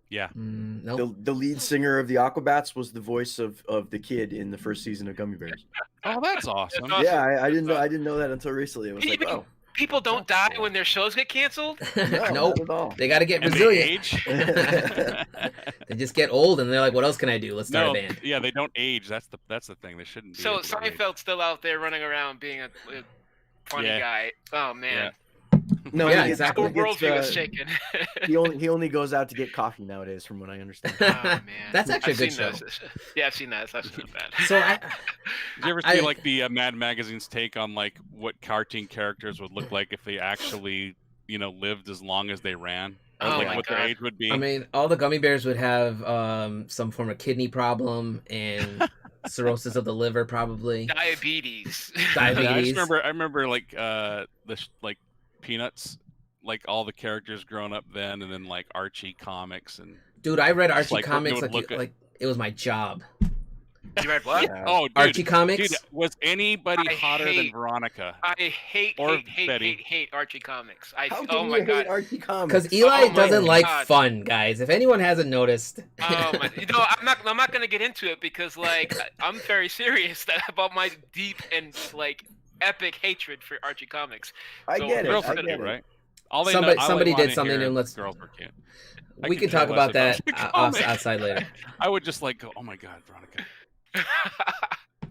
Yeah. Nope. The lead singer of the Aquabats was the voice of the kid in the first season of Gummy Bears. Oh, that's awesome. Yeah, I didn't know that until recently. It was like, oh. People don't die when their shows get canceled? No, not at all. They got to get resilient. They just get old and they're like, what else can I do? Let's start a band. Yeah, they don't age. That's the thing. They shouldn't be. So Seinfeld's still out there running around being a funny guy. Oh, man. No, yeah, exactly. The worldview is shaken. he only goes out to get coffee nowadays, from what I understand. Oh man, that's actually a good show. Yeah, I've seen that. It's actually not bad. So did you ever see like the Mad Magazine's take on like what cartoon characters would look like if they actually, you know, lived as long as they ran? or Oh like my what their God. age would be. I mean, all the gummy bears would have some form of kidney problem and cirrhosis of the liver, probably. Diabetes. Yeah, Diabetes. I remember like like Peanuts, like all the characters growing up then, and then like Archie comics and Dude, I read just, Archie like, they comics would look at- like it was my job. You read what? Yeah. oh, dude, Archie comics. dude, was anybody I hotter than hate- Veronica? I hate Or Betty. Betty. hate Archie comics. How Oh can my you God. hate Archie comics? Because Eli Oh my doesn't like God. fun, guys. If anyone hasn't noticed. Oh my! I'm not gonna get into it because like I'm very serious about my deep and like epic hatred for Archie comics. I So get it. Girls I do, get it. right? All they Somebody- know, all somebody they did wanna something hear and is let's- girls were cute. I We could can talk care about less that comics. outside later. I would just like go, oh my god, Veronica.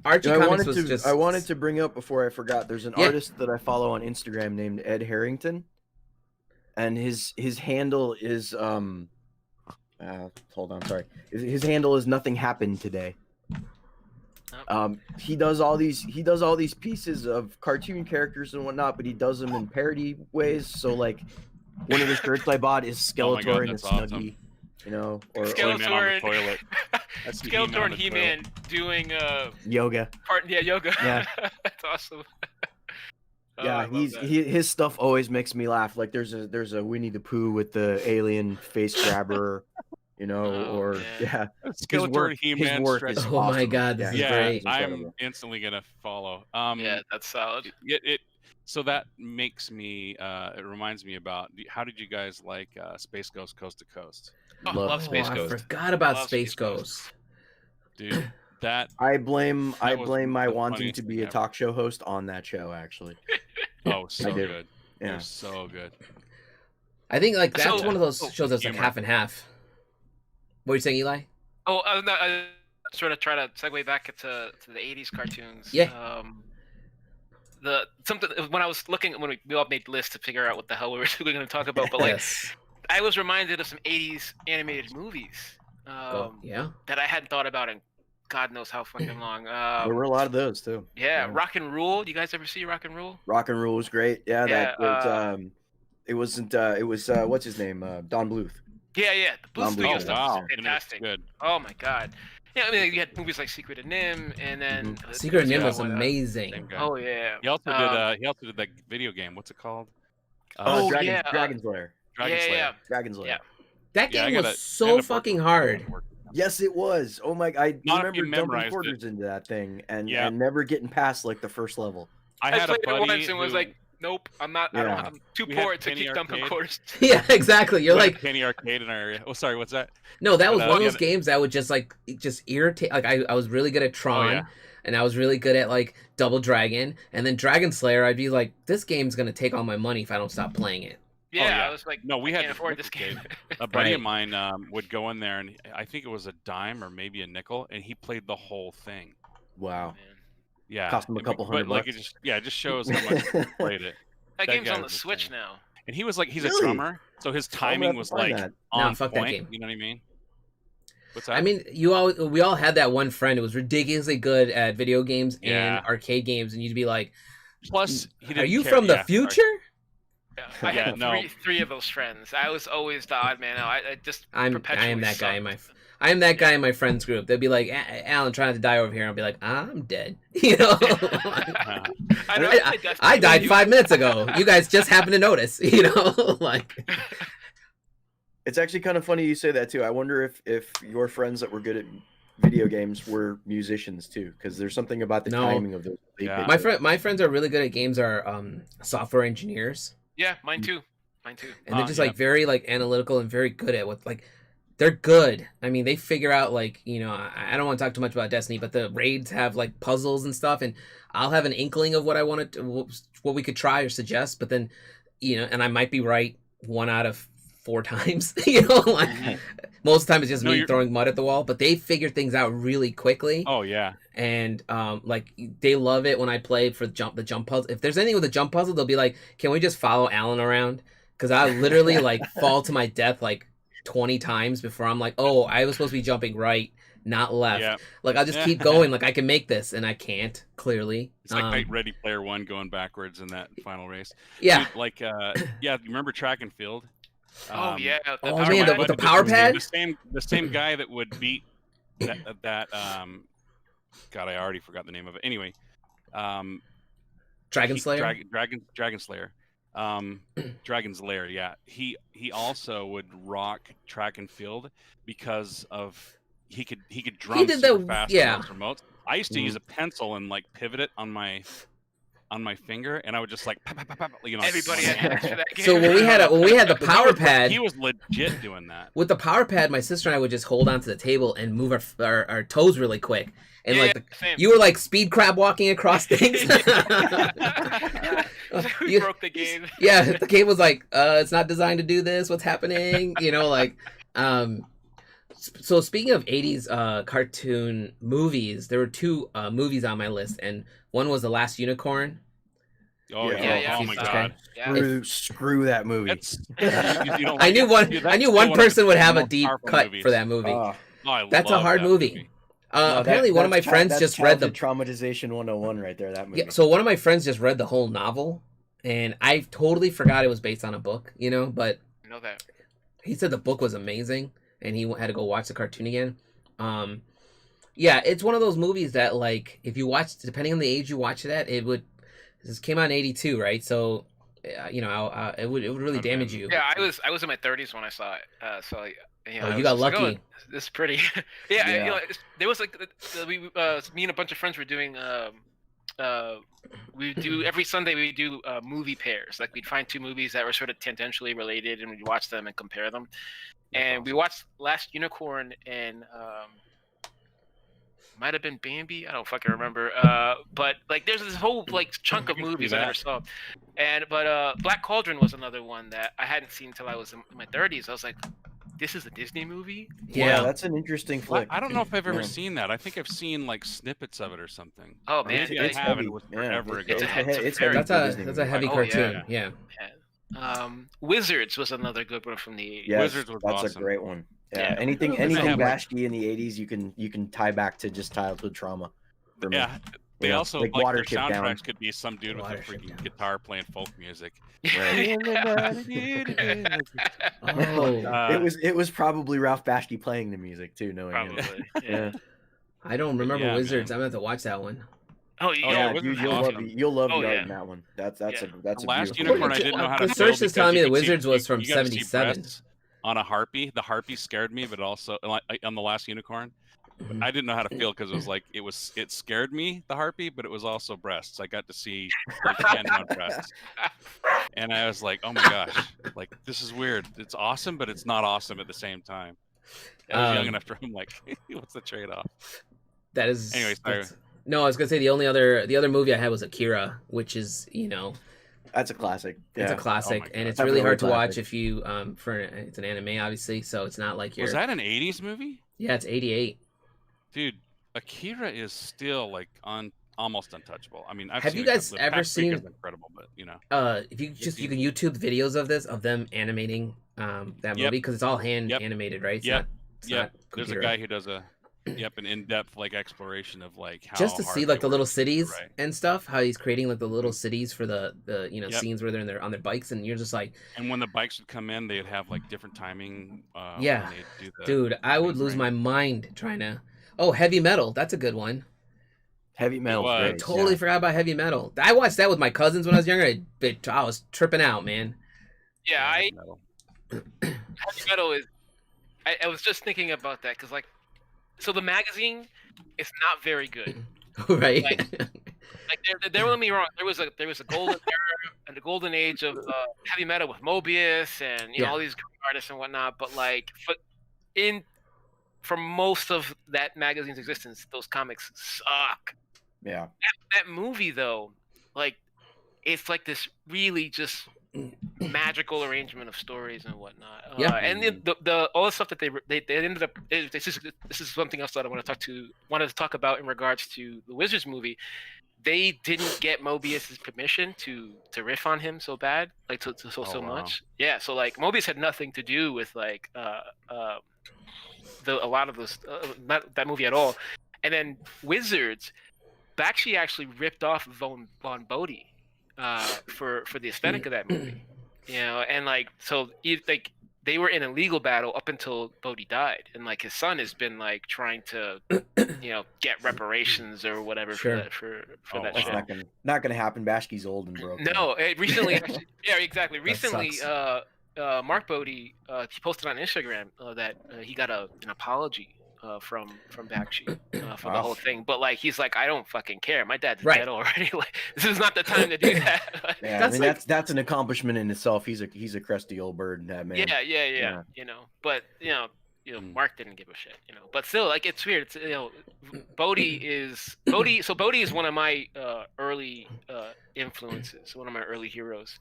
Archie I comics wanted was to. just. I wanted to bring up before I forgot. There's an Yeah. artist that I follow on Instagram named Ed Harrington, and his handle is hold on, sorry. His handle is nothing happened today. He does all these pieces of cartoon characters and whatnot, but he does them in parody ways. So like, one of the shirts I bought is Oh my God, Skeletor and a that's Snuggie. awesome. You know, or He-Man on the Skeletor. toilet. That's the Skeletor and He-Man on the He-Man doing yoga. yoga. Yeah. That's awesome. Oh, I Yeah, love that. his stuff always makes me laugh. Like there's a Winnie the Pooh with the alien face grabber, you know, Oh, or man. yeah. Skeletor work- and He-Man his work stretch- is Oh my awesome. God, this is yeah, great. I'm Incredible. instantly gonna follow. Yeah, that's solid. So that makes me. It reminds me about how did you guys like Space Ghost Coast to Coast, Oh, Love love Oh, Space I Ghost. forgot about Love Space Space Ghost. Ghost. dude? That I blame That was my the wanting funniest to be thing a ever. talk show host on that show actually. so do. good. Yeah. They're so good. I think like that's So- one of those oh, shows that's like humor. half and half. What are you saying, Eli? Oh, I sort of try to segue back to the 80s cartoons. Yeah. Something when I was looking when we all made lists to figure out what the hell we were going to talk about, but like Yes. I was reminded of some 80s animated movies Yeah. that I hadn't thought about in God knows how fucking long. There were a lot of those too. Yeah, Rock and Rule. You guys ever see Rock and Rule? Rock and Roll was great. Yeah, Yeah, that was it wasn't it was what's his name? Don Bluth. Yeah. The Blue Don Studio Bluth. Oh stuff wow, is and it's fantastic. good. Oh my God. Yeah, I mean, you had movies like Secret of Nim, and then Secret of Nim was one, amazing. Same guy. Oh yeah. He also did that video game. What's it called? Oh, yeah, Dragon's Lair. Dragon Slayer. yeah. Dragon's Lair. Yeah. That Yeah, I game gotta- was I so ended up fucking working- hard. Yes, it was. Oh my! I Not if remember you dumping memorized quarters it. into that thing and Yeah. never getting past like the first level. I I had a played it buddy once and was who- like, nope, I'm not. I Yeah. don't. I'm too We had poor to Penny keep dumping Arcade. quarters. Yeah, exactly. You're we had like, Penny Arcade in our area. Oh, sorry, what's that? no, that was But, one of yeah, those games that would just irritate. Like I was really good at Tron, yeah. and I was really good at like Double Dragon, and then Dragon Slayer. I'd be like, this game's gonna take all my money if I don't stop playing it. Yeah, yeah. I was like, No, we I had can't the afford this Arcade. game. A buddy of Right. mine would go in there, and I think it was a dime or maybe a nickel, and he played the whole thing. Wow. Man. Yeah, Cost him a couple but, hundred like bucks. it just shows how much he played it. That That game's guy on the was Switch insane. now. And he was like, he's Really? a drummer, so his I'm gonna have timing to was find like that. on fuck that point. game. You know what I mean? What's that? I mean, we all had that one friend who was ridiculously good at video games Yeah. and arcade games, and you'd be like, plus, he didn't "Are you care- from the yeah, sorry. future?" Yeah, I Yeah, had no. three of those friends. I was always the odd man out. I just I am perpetually that guy in sucked. I am that guy in my friends group. They'll be like, "Alan trying to die over here," and I'll be like, "I'm dead." You know. I know, I died 5 minutes ago. You guys just happened to notice, you know, like. It's actually kind of funny you say that too. I wonder if your friends that were good at video games were musicians too, because there's something about the No. timing of those. they Yeah. picked My friends are really good at games. Are software engineers, Yeah, mine too. Mine too. and they're just yeah. like very like analytical and very good at what like. They're good. I mean, they figure out like, you know, I don't want to talk too much about Destiny, but the raids have like puzzles and stuff, and I'll have an inkling of what I want to, what we could try or suggest, but then, you know, and I might be right 1 out of 4 times, you know, like most of the time it's just No, me you're- throwing mud at the wall, but they figure things out really quickly. Oh yeah, And like they love it when I play for the jump puzzle. If there's anything with a jump puzzle, they'll be like, "Can we just follow Alan around?" Because I literally like fall to my death like 20 times before I'm like, "Oh, I was supposed to be jumping right, not left." yeah. Like I'll just keep going. Like I can make this, and I can't clearly. It's like Ready Player One going backwards in that final race. Yeah. Dude, like yeah. You remember track and field? Oh yeah. Oh, Power man, Pad. with the power pad? The same guy that would beat that God, I already forgot the name of it. Anyway, Dragon Slayer. Dragon Slayer, Dragon's Lair. Yeah, he also would rock track and field because of he could drum did super the- fast yeah. on those remotes. I used to use a pencil and like pivot it on my finger, and I would just like, pop, Everybody had hands for that game. So when we had the But power pad, he was legit doing that. with the power pad, my sister and I would just hold onto the table and move our toes really quick, and Yeah, like same. you were like speed crab walking across things. We broke the game. Yeah, the game was like, it's not designed to do this. What's happening? So speaking of 80s cartoon movies, there were two movies on my list, and one was The Last Unicorn. Oh Yeah. yeah! Oh my Okay. god! Yeah. Screw that movie. It's, you don't I like knew it? one. Dude, I that's knew still one one of the person would have a most deep powerful cut movies. for that movie. Oh, I That's a love hard that movie. Apparently, one of my friends that's just read the. childhood traumatization 101 right there. That movie. Yeah, so one of my friends just read the whole novel, and I totally forgot it was based on a book. But I know that. he said the book was amazing, and he had to go watch the cartoon again. Yeah, it's one of those movies that, like, if you watch, depending on the age you watch it at, it would. This came out in '82, right? So, it would really Okay. me you. Yeah, I was in my 30s when I saw it. So You I was got just like, lucky. this is pretty. Yeah, Yeah. there was like me and a bunch of friends were doing. We do every Sunday. We do movie pairs. Like we'd find two movies that were sort of tangentially related, and we'd watch them and compare them. And we watched Last Unicorn and might have been Bambi. I don't fucking remember. But like, there's this whole like chunk of movies I never saw. But Black Cauldron was another one that I hadn't seen until I was in my 30s. I was like, this is a Disney movie? Yeah. that's an interesting flick. I don't know if I've ever Yeah. seen that. I think I've seen like snippets of it or something. Oh man, Maybe I it's have, and heavy. it was Yeah, forever ago. it's a It's very- heavy That's for a Disney that's a movie. heavy Oh, cartoon. yeah. Yeah. Wizards was another good one from the. Yes, Wizards was that's awesome. a great one. Yeah, Yeah. anything They have, like- Vashti in the 80s, you can tie back to just childhood trauma. For me. Yeah. They You know, also like like their Watership Down. soundtracks could be some dude with a Watership freaking Down. guitar playing folk music. Right. Oh, It was probably Ralph Bashki playing the music too, knowing him. Probably. Yeah. I don't remember Yeah, Wizards. man. I'm gonna have to watch that one. Oh yeah, Yeah, Wizards you'll is love awesome. you'll love Oh, the art yeah. in that one. That's a The Last beautiful Unicorn, I movie. didn't know how The to search feel is telling because me you the could Wizards was from you got to see 77. breasts on a harpy. The harpy scared me, but also on the Last Unicorn. But I didn't know how to feel because it was like it scared me, the harpy, but it was also breasts. I got to see like hand on breasts, and I was like, oh my gosh, like this is weird. It's awesome, but it's not awesome at the same time. I was young enough to. I'm like, what's the trade off? That is. Anyway, sorry. No, I was gonna say the other movie I had was Akira, which is That's a classic. it's a Yeah. classic, Oh my and God. it's really hard to Definitely watch classic. if you it's an anime obviously, so it's not like you're. Was that an '80s movie, Yeah, it's 88. dude? Akira is still like almost untouchable. I mean, I've Have seen you a guys couple- the ever past week has seen- been incredible, but If you can YouTube videos of them animating that movie Yep. because it's all hand Yep. animated, right? It's Yep. not, it's Yep. not There's a computer. guy who does an in-depth like exploration of like how Just to hard see they like the little work. cities Right. and stuff, how he's creating like the little cities for the Yep. scenes where they're on their bikes, and you're just like, And when the bikes would come in, they'd have like different timing. Yeah. when they'd do the dude, I would things, lose right? my mind trying to. Oh, Heavy Metal, that's a good one. Heavy metal. was. I totally forgot about Heavy Metal. I watched that with my cousins when I was younger. I was tripping out, man. Yeah, Heavy metal. Heavy Metal is. I was just thinking about that because so the magazine is not very good. Right? Like don't get me wrong, there was a golden era and the golden age of heavy metal with Mobius and Yeah. all these artists and whatnot. But like for most of that magazine's existence, those comics suck. Yeah. That movie though, like it's like this really just magical arrangement of stories and whatnot. Yeah. And the all the stuff that they ended up. This is something else that I wanted to talk about in regards to the Wizards movie. They didn't get Mobius's permission to riff on him so bad, like so wow. much. Yeah, so like Mobius had nothing to do with like a lot of those not that movie at all. And then Wizards, Bakshi actually ripped off Von Bodhi for the aesthetic of that movie. You know, and like so like they were in a legal battle up until Bodhi died, and like his son has been like trying to, get reparations or whatever Sure. for that Oh, that wow. shit. That's not gonna happen. Bashki's old and broke. No, recently, actually, yeah, exactly. Recently, sucks. Mark Bodie, he posted on Instagram that he got an apology from Bakshi for the Wow. whole thing. But like, he's like, I don't fucking care. My dad's Right. dead already. Like, this is not the time to do that. Yeah, That's I mean like- that's an accomplishment in itself. He's a crusty old bird, that man. Yeah. But Mark didn't give a shit. But still, like, it's weird. It's Bodhi is Bodhi. So Bodhi is one of my early influences, one of my early heroes,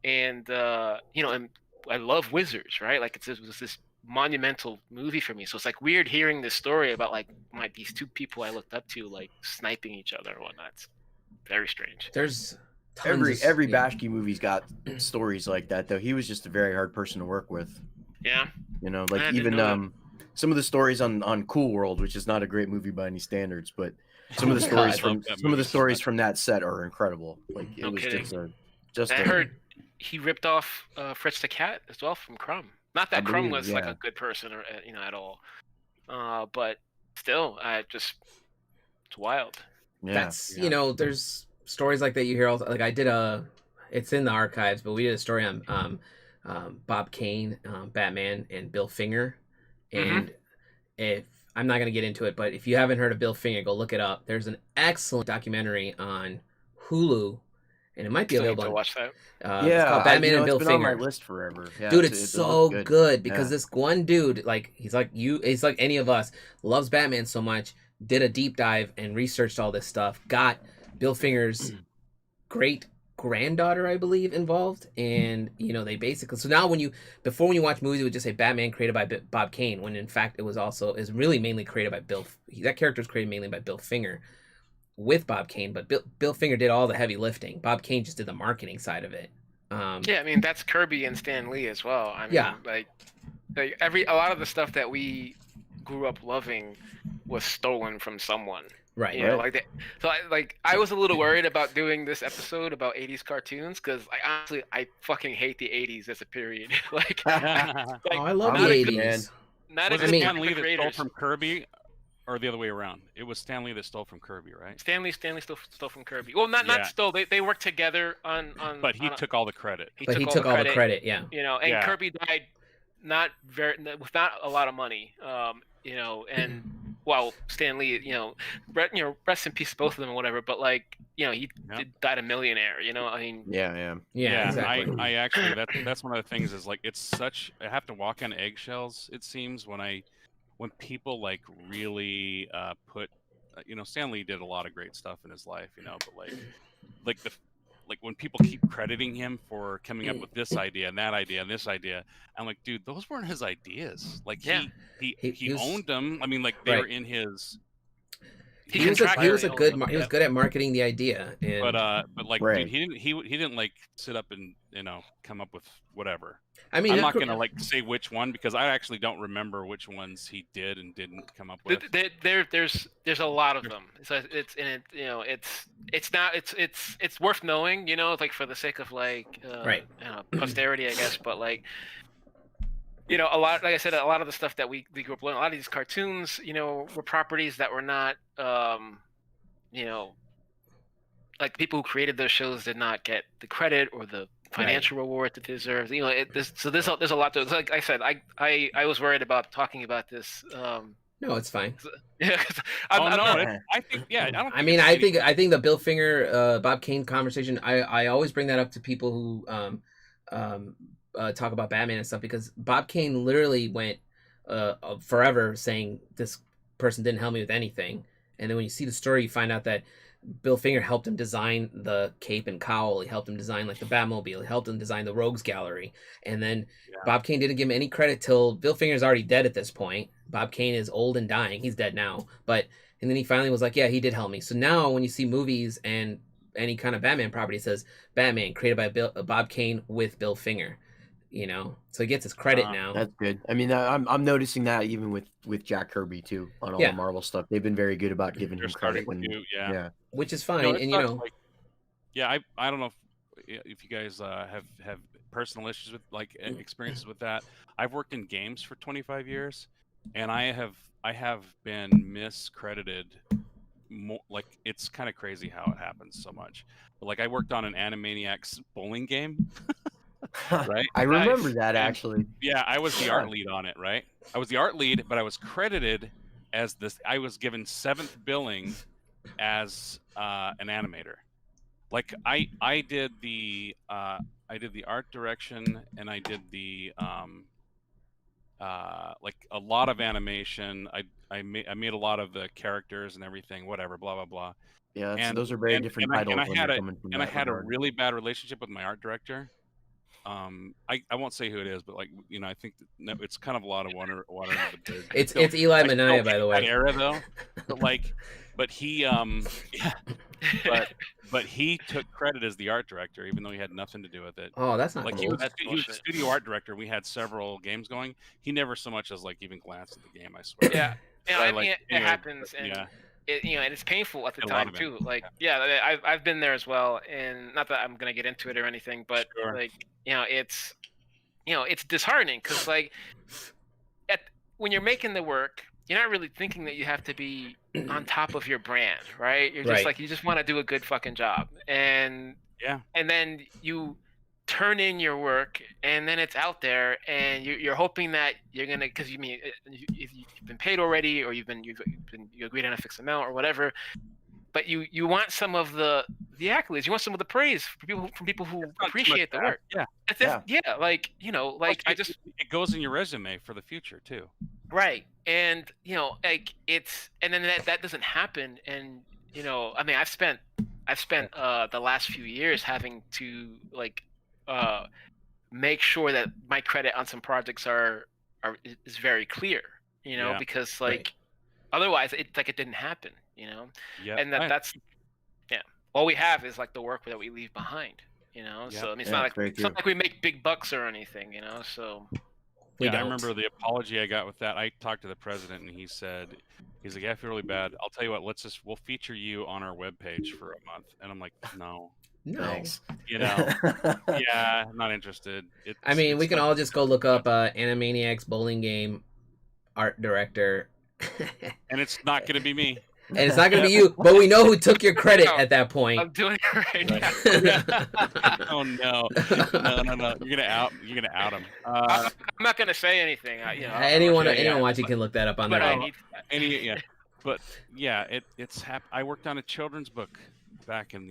and and I love wizards, right? Like, it was this monumental movie for me. So it's like weird hearing this story about like these two people I looked up to like sniping each other and whatnot. It's very strange. There's tons Every of, Bashki movie's got stories like that, though. He was just a very hard person to work with. Yeah. Like I didn't even know some of the stories on Cool World, which is not a great movie by any standards, but some of the God, stories I from love that some of the movie so stories much. from that set are incredible. Like it No was kidding. just I a, heard he ripped off Fritz the Cat as well from Crumb. Not that I Crumb believe, was like yeah. a good person or at all. But still, it's wild. yeah. That's Yeah. there's stories like that you hear all like I did it's in the archives, but we did a story on Bob Kane, Batman, and Bill Finger. And if I'm not gonna get into it, but if you haven't heard of Bill Finger, go look it up. There's an excellent documentary on Hulu, and it might be Still need available to on watch that. it's called Batman and it's Bill been Finger. on my list forever. Yeah, Dude, it's it so looks good because Yeah. this one dude, like he's like any of us, loves Batman so much, did a deep dive and researched all this stuff, got Bill Finger's great granddaughter, I believe, involved, and they basically now when you watch movies, it would just say Batman created by Bob Kane, when in fact it was really mainly created by that character was created mainly by Bill Finger with Bob Kane, but Bill Finger did all the heavy lifting. Bob Kane just did the marketing side of it. Yeah, I mean that's Kirby and Stan Lee as well. I mean, Yeah. like a lot of the stuff that we grew up loving was stolen from someone. Right. Like that. So I was a little worried about doing this episode about 80s cartoons because I fucking hate the 80s as a period. Like, Oh, I love not the a good- 80s. not Was a it good mean- time Stan for Lee that stole creators. from Kirby, or the other way around? It was Stan Lee that stole from Kirby, right? Stanley stole from Kirby. Well, not Yeah. stole. They worked together on. But he took all the credit. But he took all the credit, yeah. And Yeah. Kirby died with not a lot of money. And well, Stan Lee, rest in peace, both of them, or whatever. But like, he died a millionaire. I mean, Yeah. Yeah, exactly. I actually that's one of the things is like it's such I have to walk on eggshells. It seems when people like really put Stan Lee did a lot of great stuff in his life, but like when people keep crediting him for coming up with this idea and that idea and this idea, I'm like, dude, those weren't his ideas. Like he was- owned them. I mean, like they Right. were in his. He was contractually good. owned them. He was good at marketing the idea, and But like, Right. dude, he didn't like sit up and come up with whatever. I mean, I'm not gonna like say which one because I actually don't remember which ones he did and didn't come up with. There's a lot of them. So it's worth knowing, like for the sake of like Right. Posterity, I guess. But like, a lot, like I said, a lot of the stuff that we grew up with, a lot of these cartoons, were properties that were not, like the people who created those shows did not get the credit or the financial reward that they deserve. There's a lot to it. Like I said, I was worried about talking about this. No, it's fine. Yeah, 'cause I think I don't. I mean, I think the Bill Finger, Bob Kane conversation. I always bring that up to people who talk about Batman and stuff because Bob Kane literally went forever saying this person didn't help me with anything, and then when you see the story, you find out that Bill Finger helped him design the cape and cowl. He helped him design like the Batmobile. He helped him design the Rogues Gallery. And then Bob Kane didn't give him any credit till Bill Finger's already dead at this point. Bob Kane is old and dying. He's dead now. And then he finally was like, yeah, he did help me. So now when you see movies and any kind of Batman property, it says Batman created by Bob Kane with Bill Finger. So he gets his credit now. That's good. I mean, I'm noticing that even with Jack Kirby too on all the Marvel stuff. They've been very good about giving him credit when Which is fine. No, And it's not like- I don't know if you guys have personal issues with experiences with that. I've worked in games for 25 years, and I have been miscredited. More, like, it's kind of crazy how it happens so much. But like, I worked on an Animaniacs bowling game, right? I remember Nice. that And actually. yeah, I was the art lead on it, right? I was the art lead, but I was credited as this. I was given 7th billing as an animator. Like I did the art direction, and I did the like a lot of animation. I made a lot of the characters and everything, whatever, blah blah blah. Yeah, And those are very different titles when you're coming from that I had a regard. really bad relationship with my art director. I won't say who it is, but like, you know, I think that, no, it's kind of a lot of water under the bridge. It's Eli I still Minaya, by hate the that way. era though. But like, but he yeah, but he took credit as the art director, even though he had nothing to do with it. Oh, that's not Like, cool. he was the studio art director. We had several games going. He never so much as like even glanced at the game, I swear. Yeah, But I I mean, like, it anyway, happens, and yeah, it, and it's painful at the a lot time of it. too. Like, yeah, I've been there as well, and not that I'm gonna get into it or anything, but Sure. like, it's disheartening because like, when you're making the work, you're not really thinking that you have to be on top of your brand, right? You're just Right. like, you just want to do a good fucking job, and Yeah. and then you turn in your work, and then it's out there, and you're hoping that you're gonna, because you mean if you've been paid already, or you agreed on a fixed amount or whatever, but you want some of the accolades, you want some of the praise from people who Not too much appreciate the to work. ask. Yeah, like Plus, I just it goes in your resume for the future too. right, and like and then that doesn't happen, and I mean, I've spent the last few years having to like make sure that my credit on some projects is very clear, Yeah. because like otherwise it's like it didn't happen, Yeah. and that's all we have is like the work that we leave behind, Yep. so I mean, it's Yeah, not it's very it's not true. like we make big bucks or anything, so We I don't. remember the apology I got with that. I talked to the president, and he's like, yeah, I feel really bad. I'll tell you what, we'll feature you on our webpage for a month. And I'm like, no, No. Thanks. yeah, I'm not interested. I mean, it's we can not- all just go look up Animaniacs bowling game art director. and it's not going to be me. And it's not going to be you, but we know who took your credit at that point. I'm doing it right now. Oh no. You're gonna out him. I'm not gonna say anything. Anyone watching can look that up on but their I own. need But yeah, I worked on a children's book back in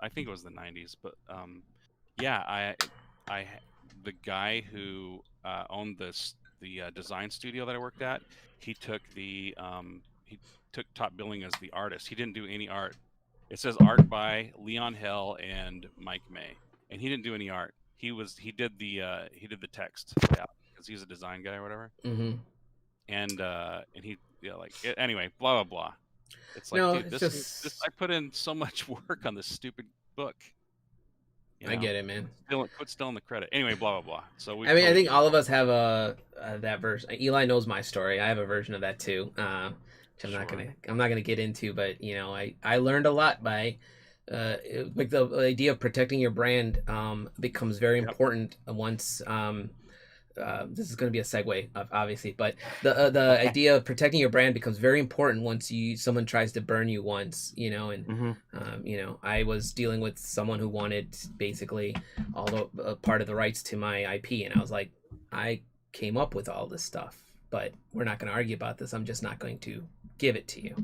I think it was the 90s, but yeah, the guy who owned the design studio that I worked at, he took top billing as the artist. He didn't do any art. It says art by Leon Hell and Mike May, and he didn't do any art. He did the text, because he's a design guy or whatever. Mm-hmm. And he anyway, blah blah blah. It's like, No, dude, it's this I put in so much work on this stupid book. I get it, man. Still in the credit. Anyway, blah blah blah. So I mean, I think all of us have that version. Eli knows my story. I have a version of that too. Which I'm not gonna get into, but I learned a lot by like the idea of protecting your brand becomes very important once this is going to be a segue, obviously, but the idea of protecting your brand becomes very important once someone tries to burn you once, and I was dealing with someone who wanted basically all the part of the rights to my IP, and I was like, I came up with all this stuff, but we're not going to argue about this. I'm just not going to give it to you.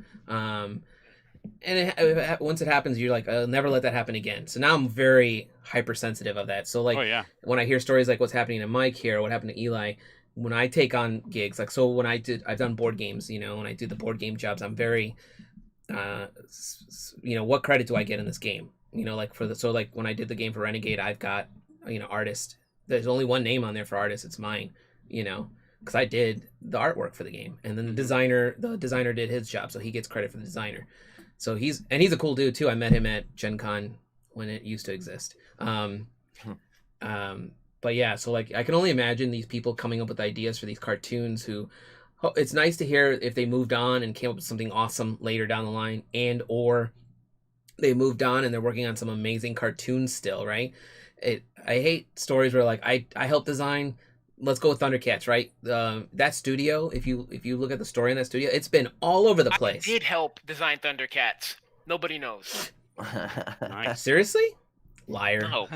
And once it happens, you're like, I'll never let that happen again. So now I'm very hypersensitive of that. So like, when I hear stories like what's happening to Mike here, or what happened to Eli, when I take on gigs, like, so when I've done board games, when I do the board game jobs, I'm very, what credit do I get in this game? Like like when I did the game for Renegade, I've got, artist. There's only one name on there for artist. It's mine, because I did the artwork for the game, and then the designer did his job, so he gets credit for the designer. So he's a cool dude too. I met him at Gen Con when it used to exist. But yeah, so like I can only imagine these people coming up with ideas for these cartoons it's nice to hear if they moved on and came up with something awesome later down the line, or they moved on and they're working on some amazing cartoons still, right? hate stories where like I help design. Let's go with Thundercats, right? That studio, if you look at the story in that studio, it's been all over the place. I did help design Thundercats. Nobody knows. Nice. Seriously? Liar. No.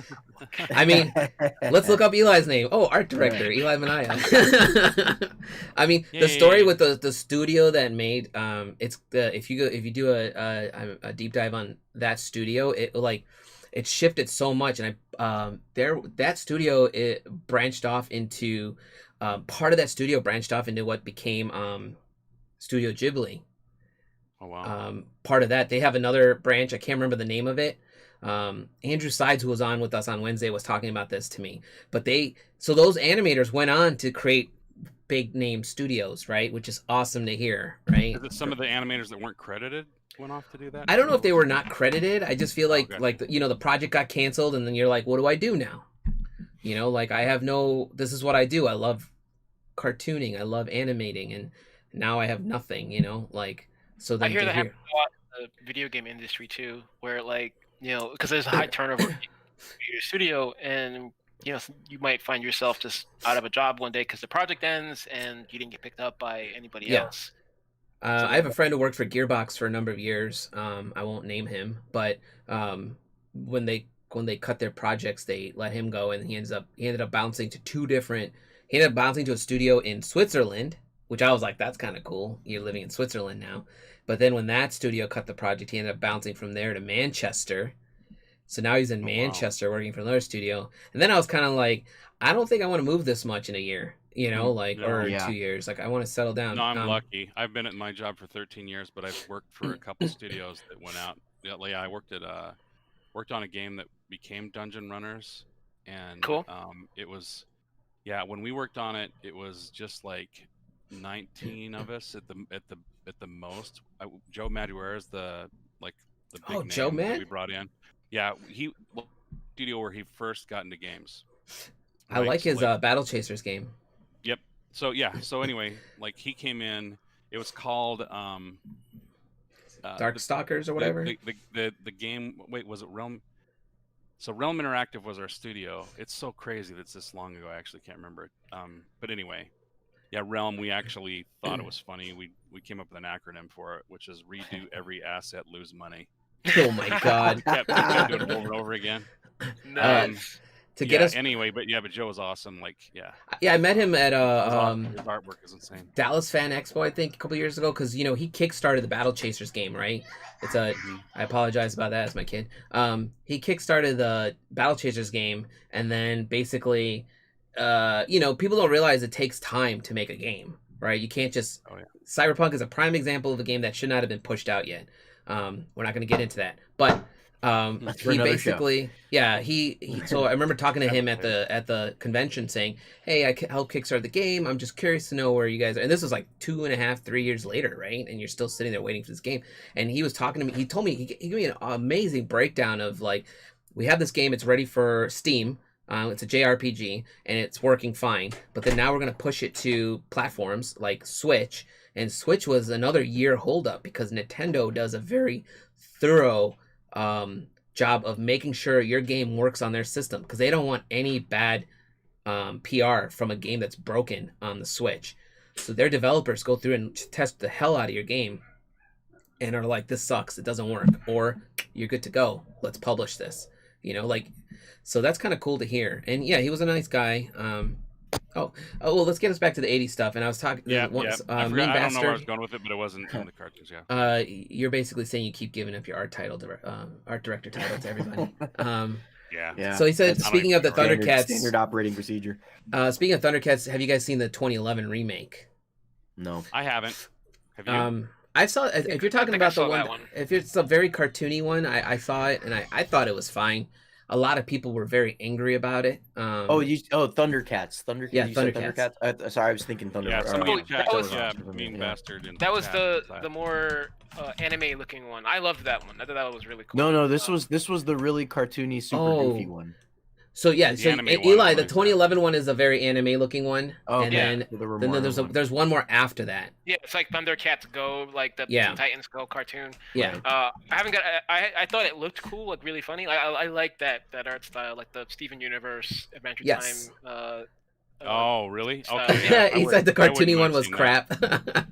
I mean, let's look up Eli's name. Oh, art director, Eli Minaya. I mean, the story with the studio that made it's the if you do a deep dive on that studio, it shifted so much, and that studio it branched off into part of that studio branched off into what became Studio Ghibli. Oh wow. Part of that, they have another branch. I can't remember the name of it. Andrew Sides, who was on with us on Wednesday, was talking about this to me. But those animators went on to create big name studios, right? Which is awesome to hear, right? Is it some of the animators that weren't credited went off to do that? I don't know if they were not credited. I just feel like Okay. the project got canceled, and then you're like, what do I do now? Like I have this is what I do. I love cartooning. I love animating, and now I have nothing. So then I hear to that happens a lot in the video game industry too, where because there's a high turnover in your studio, and you might find yourself just out of a job one day because the project ends and you didn't get picked up by anybody else. I have a friend who worked for Gearbox for a number of years. I won't name him, but when they cut their projects, they let him go, and he ended up bouncing to a studio in Switzerland, which I was like, that's kind of cool. You're living in Switzerland now. But then when that studio cut the project, he ended up bouncing from there to Manchester. So now he's in Manchester working for another studio. And then I was kind of like, I don't think I want to move this much in a year, or 2 years. Like I want to settle down. No, I'm lucky. I've been at my job for 13 years, but I've worked for a couple studios that went out. Yeah, I worked on a game that became Dungeon Runners, and cool. It was, when we worked on it, it was just like 19 of us at the most. Joe Madureira is the big name Joe that we brought in. Yeah, studio where he first got into games. I like his Battle Chasers game. Yep. So anyway, he came in. It was called Darkstalkers or whatever. The game. Wait, was it Realm? So Realm Interactive was our studio. It's so crazy that's this long ago. I actually can't remember it. But anyway, Realm. We actually thought it was funny. We came up with an acronym for it, which is redo every asset, lose money. Oh my god! kept doing it over and over again. Nice. To get us anyway, but Joe was awesome. I met him at his artwork is insane. Dallas Fan Expo, I think, a couple years ago, because he kickstarted the Battle Chasers game, right? It's I apologize about that, as my kid. He kickstarted the Battle Chasers game, and then basically, people don't realize it takes time to make a game, right? You can't just. Cyberpunk is a prime example of a game that should not have been pushed out yet. We're not going to get into that, but. He basically, so I remember talking to him at the convention saying, hey, I helped kickstart the game. I'm just curious to know where you guys are. And this was like 2.5, 3 years later, right? And you're still sitting there waiting for this game. And he was talking to me. He told me, he gave me an amazing breakdown of we have this game. It's ready for Steam. It's a JRPG and it's working fine. But then now we're going to push it to platforms like Switch. And Switch was another year holdup because Nintendo does a very thorough job of making sure your game works on their system, because they don't want any bad PR from a game that's broken on the Switch. So their developers go through and test the hell out of your game and are like, this sucks, it doesn't work, or you're good to go, let's publish this. So that's kind of cool to hear. And he was a nice guy. Well, let's get us back to the 80s stuff. And I was talking. I Mean don't know where I Bastard. was going with it, but it wasn't in the cartoons. You're basically saying you keep giving up your art director title to everybody. So he said, speaking of the Thundercats, standard operating procedure. Speaking of Thundercats, have you guys seen the 2011 remake? No, I haven't. Have you? I saw. If you're talking about the one, if it's a very cartoony one, I saw it and I thought it was fine. A lot of people were very angry about it. Thundercats. Yeah, Thundercats. Sorry, I was thinking Thunder. Yeah, somebody Mean Bastard. That was the more anime looking one. I loved that one. I thought that was really cool. No, this was the really cartoony, super goofy one. So yeah, The so anime one is Eli, what the he's at. 2011 one is a very anime looking one, Oh, and yeah. then there's one more after that. Yeah, it's like Thundercats Go, like the Yeah. Teen Titans Go cartoon. Yeah, I haven't got. I thought it looked cool, like really funny. I like that art style, like the Steven Universe Adventure Yes. Time. Oh, really? style. Okay. Yeah, I he said the I wouldn't cartoony one mind was seeing that. crap.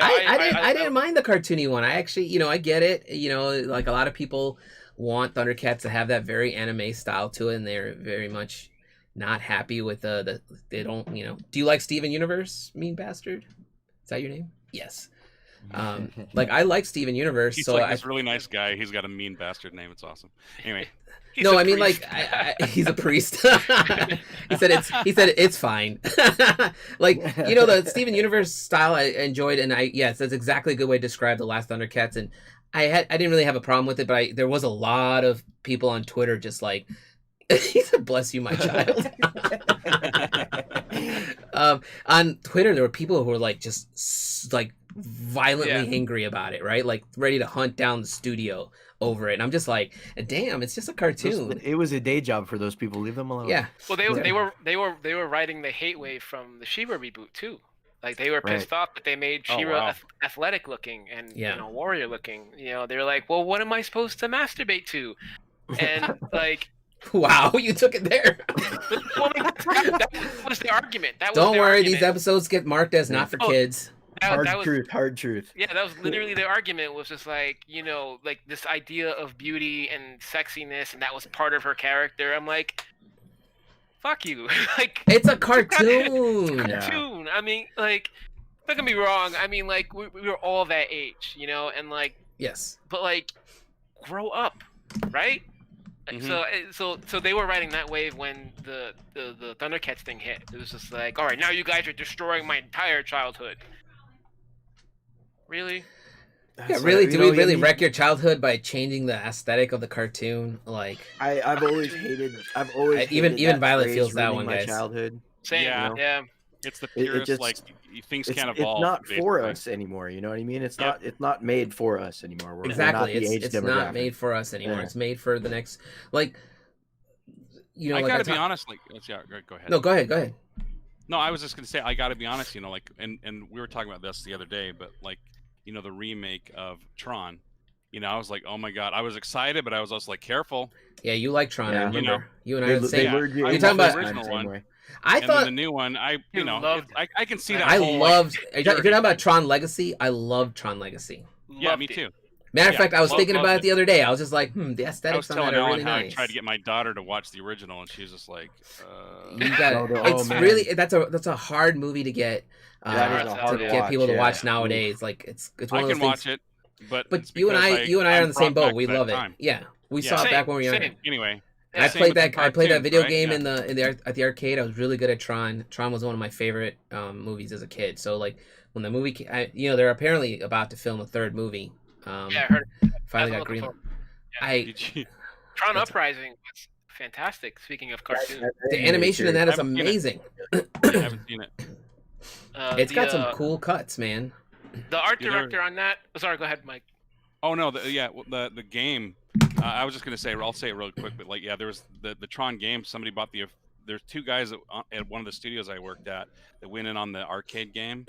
I didn't mind the cartoony one. I actually, I get it. Like a lot of people want Thundercats to have that very anime style to it, and they're very much not happy with they don't. Do you like Steven Universe, mean bastard? Is that your name? Yes. Like I like Steven Universe, He's so like this really nice guy. He's got a mean bastard name. It's awesome. Anyway, He's no, a I mean priest. like he's a priest. He said it's fine. Like the Steven Universe style I enjoyed, and yes, that's exactly a good way to describe the last Thundercats. And I didn't really have a problem with it, but there was a lot of people on Twitter just like he said, "Bless you, my child." On Twitter, there were people who were like just like violently angry about it, right? Like ready to hunt down the studio over it. And I'm just like, damn, it's just a cartoon. It was a day job for those people. Leave them alone. Yeah. Well, they were riding the hate wave from the She-Ra reboot too. Like they were pissed off that they made She-Ra athletic looking and warrior looking. They were like, well, what am I supposed to masturbate to? And like. Wow, you took it there. Well, that was the argument. Don't worry, these episodes get marked as not for kids. Hard truth. Yeah, that was literally the argument. Was just like like this idea of beauty and sexiness, and that was part of her character. I'm like, fuck you. Like it's a cartoon. It's a cartoon. Yeah. I mean, like, don't get me wrong. I mean, like we were all that age, and like yes, but like grow up, right? Mm-hmm. So they were riding that wave when the Thundercats thing hit. It was just like, all right, now you guys are destroying my entire childhood. Really? Yeah, really? Do we really wreck your childhood by changing the aesthetic of the cartoon? Like, I've always hated. Even Violet feels that one, my guys. Childhood. Same. Yeah. It's the purest, like things can't evolve. It's not for us anymore. You know what I mean? It's not made for us anymore. Exactly. It's not made for us anymore. Yeah. It's made for the next, like, I gotta be honest. Like, go ahead. No, go ahead. No, I was just gonna say I gotta be honest. Like, and we were talking about this the other day, but like, the remake of Tron. I was like, oh my god, I was excited, but I was also like, careful. Yeah, you like Tron. I remember. You and I are the same. You're talking about the original one. I thought the new one. I can see that. I loved. If you're talking about Tron Legacy, I loved Tron Legacy. Yeah, me too. Matter of fact, I was thinking about it the other day. I was just like, the aesthetics on that are really nice. I tried to get my daughter to watch the original, and she was just like, "You got it's really that's a hard movie to get to get people to watch nowadays. Like it's one of those things. I can watch it, but you and I are on the same boat. We love it. Yeah, we saw it back when we were younger. Anyway. I played that video game at the arcade. I was really good at Tron. Tron was one of my favorite movies as a kid. So like when the movie, they're apparently about to film a third movie. I heard. Finally got green. Tron Uprising was fantastic. Speaking of cartoons, the animation in that is amazing. I haven't seen it. It's got some cool cuts, man. The art director on that. Sorry, go ahead, Mike. Oh no, the game. I was just gonna say, I'll say it real quick, but like, there was the Tron game. Somebody bought there's two guys at one of the studios I worked at that went in on the arcade game.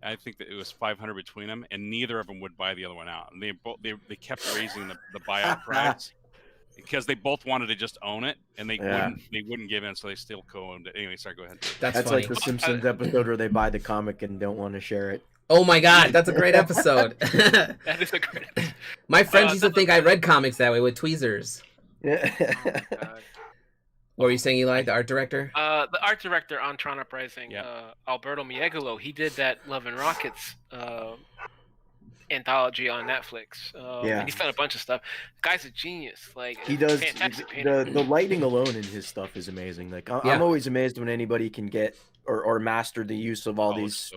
I think that it was 500 between them, and neither of them would buy the other one out. And they kept raising the buyout price because they both wanted to just own it, and they wouldn't give in, so they still co-owned it. Anyway, sorry, go ahead. That's funny. Like the Simpsons episode where they buy the comic and don't want to share it. Oh my god, that's a great episode. That is a great episode. My friends used to think I read comics that way with tweezers. What were you saying, Eli, the art director? The art director on Tron Uprising, Alberto Miegolo, he did that Love and Rockets anthology on Netflix. And he's done a bunch of stuff. The guy's a genius. Like he does. The lighting alone in his stuff is amazing. Like I'm always amazed when anybody can get or master the use of all these,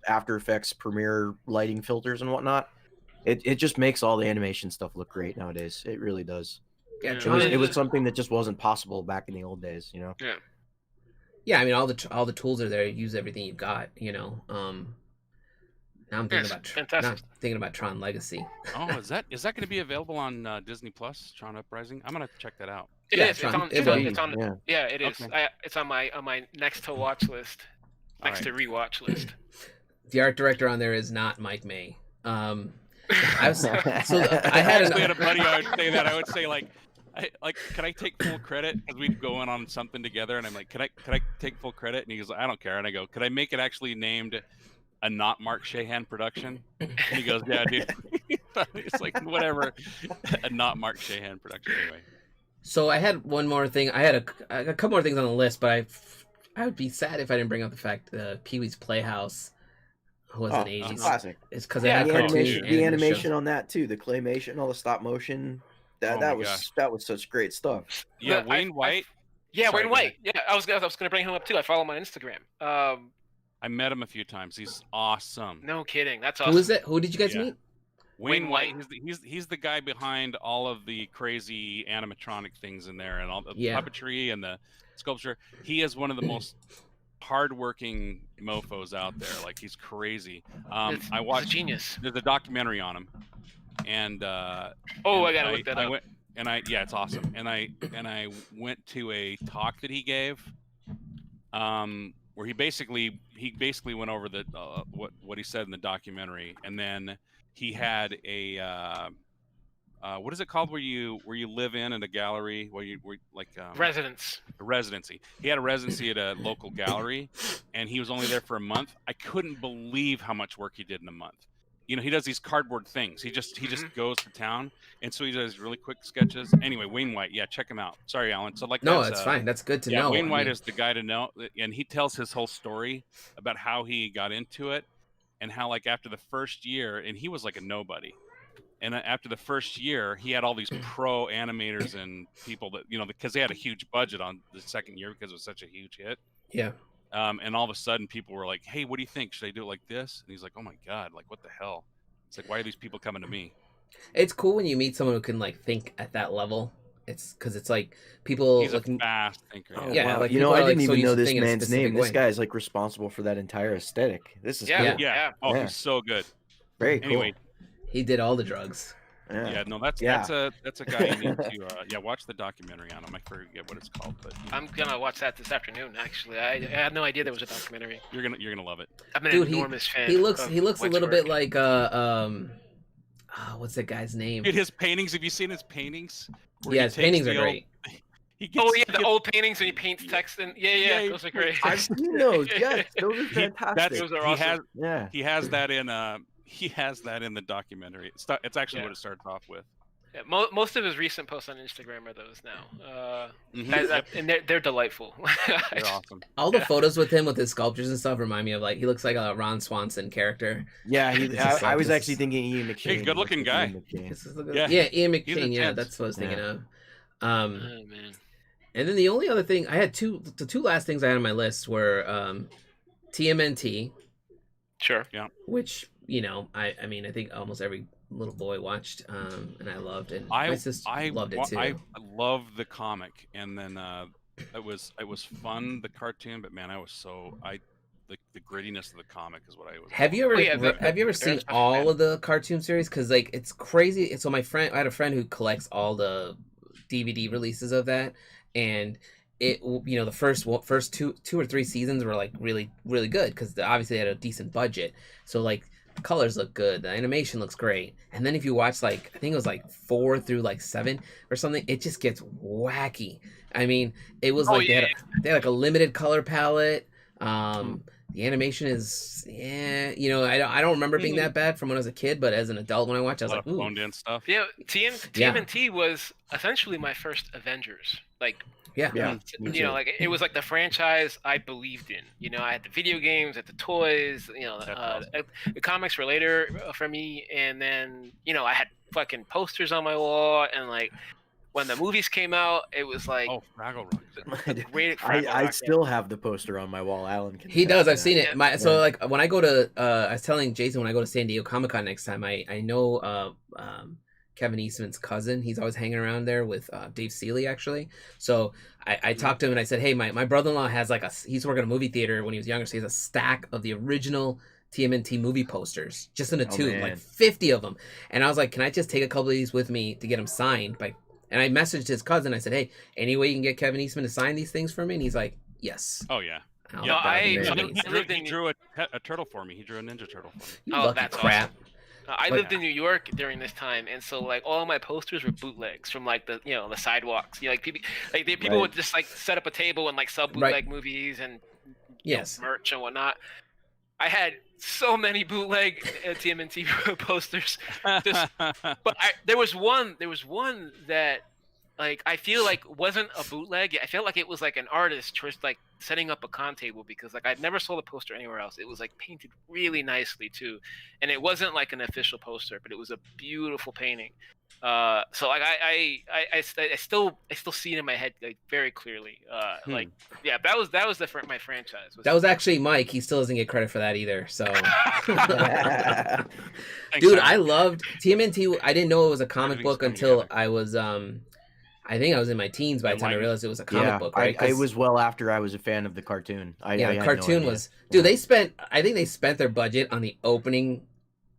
After Effects, Premiere lighting filters and whatnot. It just makes all the animation stuff look great nowadays. It really does. Yeah, it was something that just wasn't possible back in the old days, Yeah. Yeah, I mean all the tools are there. You use everything you got, Now I'm thinking about Tron Legacy. Oh, is that going to be available on Disney Plus? Tron Uprising. I'm gonna check that out. It Yeah, is. it's It's fine. on. It It's on. will. It's on. Yeah. Yeah, it is. Okay. It's on my next to watch list, next to rewatch list. The art director on there is not Mike May. I was, so I I had actually had a an, buddy. I would say that. I would say like, can I take full credit? Because we'd go in on something together, and I'm like, can I take full credit? And he goes, I don't care. And I go, could I make it actually named a not Mark Shahan production? And he goes, yeah, dude. It's like whatever, a not Mark Shahan production. Anyway. so I had one more thing. I had a couple more things on the list, but I would be sad if I didn't bring up the fact Pee-wee's Playhouse was an It's a 80s. classic. It's because Yeah, it had The cartoon animation, and the animation shows. on that too, the claymation, all the stop motion. Oh my That gosh. was such great stuff. Yeah, The- Wayne White. Yeah, Sorry, Wayne go ahead. White. Yeah, I was gonna bring him up too. I follow him on Instagram. I met him a few times. He's awesome. No kidding. That's awesome. Who is it? Who did you guys Yeah. meet? Wayne Wayne White. White. He's the guy behind all of the crazy animatronic things in there, and all the Yeah. puppetry and the sculpture. He is one of the most hardworking mofo's out there. Like, he's crazy. I He's a watched. genius. There's a documentary on him, and Oh, and I gotta look that up. went, and yeah, it's awesome. And I went to a talk that he gave, where he basically went over the what he said in the documentary, and then he had a what is it called where you live in a gallery where Residence. a residency. He had a residency at a local gallery, and he was only there for a month. I couldn't believe how much work he did in a month. You know, he does these cardboard things. He just goes to town, and so he does really quick sketches. Anyway, Wayne White, yeah, check him out. Sorry, Alan. So like, No, that's, it's fine. That's good to yeah, know. Wayne I White mean, is the guy to know, and he tells his whole story about how he got into it, and how like after the first year, and he was like a nobody. And after the first year, he had all these pro animators and people that, you know, because they had a huge budget on the second year because it was such a huge hit. yeah. And all of a sudden, people were like, "Hey, what do you think? Should I do it like this?" And he's like, "Oh my god, like what the hell?" It's like, why are these people coming to me? It's cool when you meet someone who can like think at that level. It's because it's like people He's a looking. fast thinker. Oh, Yeah, wow. like, You know, people I are, didn't like, so even used know to this thinking a man's specific name. This way. guy is like responsible for that entire aesthetic. This is Yeah. cool. Yeah. Oh, Yeah. he's so good. Very cool. Anyway, He did all the drugs. yeah, no, that's Yeah. that's a guy you need to watch the documentary on him. I forget what it's called, but I'm gonna watch that this afternoon. Actually, I had no idea there was a documentary. you're gonna love it. I'm an Dude, enormous fan. He looks of a little White's bit work. like what's that guy's name? Dude, his paintings. Have you seen his paintings? Where Yeah, he his takes paintings the are old- great. He gets, Oh yeah, he the gets- old paintings and he paints text and yeah, those are great. I've seen those. Yes, those are fantastic. Those are he awesome. has Yeah. he has that in the documentary. It's actually what it starts off with. Yeah, most of his recent posts on Instagram are those now. Mhm. And they're delightful. They're awesome. All the photos with him with his sculptures and stuff remind me of like he looks like a Ron Swanson character. Yeah, It's just I like was this- actually thinking Ian McShane. He's a good-looking guy. Ian McShane. This is the- Yeah. yeah, Ian He's McShane. Yeah, intense. that's what I was thinking Yeah. of. Oh man. And then the only other thing I had the two last things I had on my list were TMNT, Sure. which you know I mean I think almost every little boy watched and I loved, and I my sister loved it too. I love the comic, and then it was fun, the cartoon, but man, the grittiness of the comic is what I was. Have you ever Oh, yeah, have you ever seen special all fan. of the cartoon series? Because like it's crazy. So I had a friend who collects all the DVD releases of that, and it the first two or three seasons were like really really good because obviously they had a decent budget. So like the colors look good, the animation looks great, and then if you watch like I think it was like 4 through like 7 or something, it just gets wacky. I mean, it was like they had like a limited color palette. The animation is I don't remember being that bad from when I was a kid, but as an adult when I watched, I was a lot like, of ooh. phoned in stuff. Yeah, TMNT was essentially my first Avengers. Like, Yeah. Yeah. me you know, too. like it was like the franchise I believed in. You know, I had the video games, I had the toys. That's The comics were later for me, and then I had fucking posters on my wall, and like when the movies came out, it was like Oh, Fraggle Rock. great. Fraggle I Rock, still have the poster on my wall. Alan can. He does. attest I've to seen that. it. So like when I go to, I was telling Jason when I go to San Diego Comic-Con next time, I know Kevin Eastman's cousin. He's always hanging around there with Dave Seeley actually. So I talked to him and I said, hey, my brother-in-law has like he's working at a movie theater when he was younger, so he has a stack of the original TMNT movie posters just in a tube, man. like 50 of them. And I was like, can I just take a couple of these with me to get them signed by And I messaged his cousin. I said, "Hey, any way you can get Kevin Eastman to sign these things for me?" And he's like, "Yes." Oh yeah. Oh, No, that'd be I amazing. lived He in drew a turtle for me. He drew a Ninja Turtle for me. You Oh, lucky that's crap. awesome. I Like- lived in New York during this time, and so like all of my posters were bootlegs from like the the sidewalks. Like people Right. would just like set up a table and like sell Right. bootleg movies and Yes. merch and whatnot. I had so many bootleg TMNT posters. But there was one that like I feel like wasn't a bootleg. I felt like it was like an artist just like setting up a con table, because like I'd never saw the poster anywhere else. It was like painted really nicely too, and it wasn't like an official poster, but it was a beautiful painting. So like I still see it in my head like very clearly. Like yeah, that was my franchise. That was actually Mike. He still doesn't get credit for that either. So, Thanks, dude, Alan. I loved TMNT. I didn't know it was a comic Everything's book coming until together. I was I think I was in my teens by the time I realized it was a comic book, right? I was well after I was a fan of the cartoon. I the had no cartoon idea. was, dude. I think they spent their budget on the opening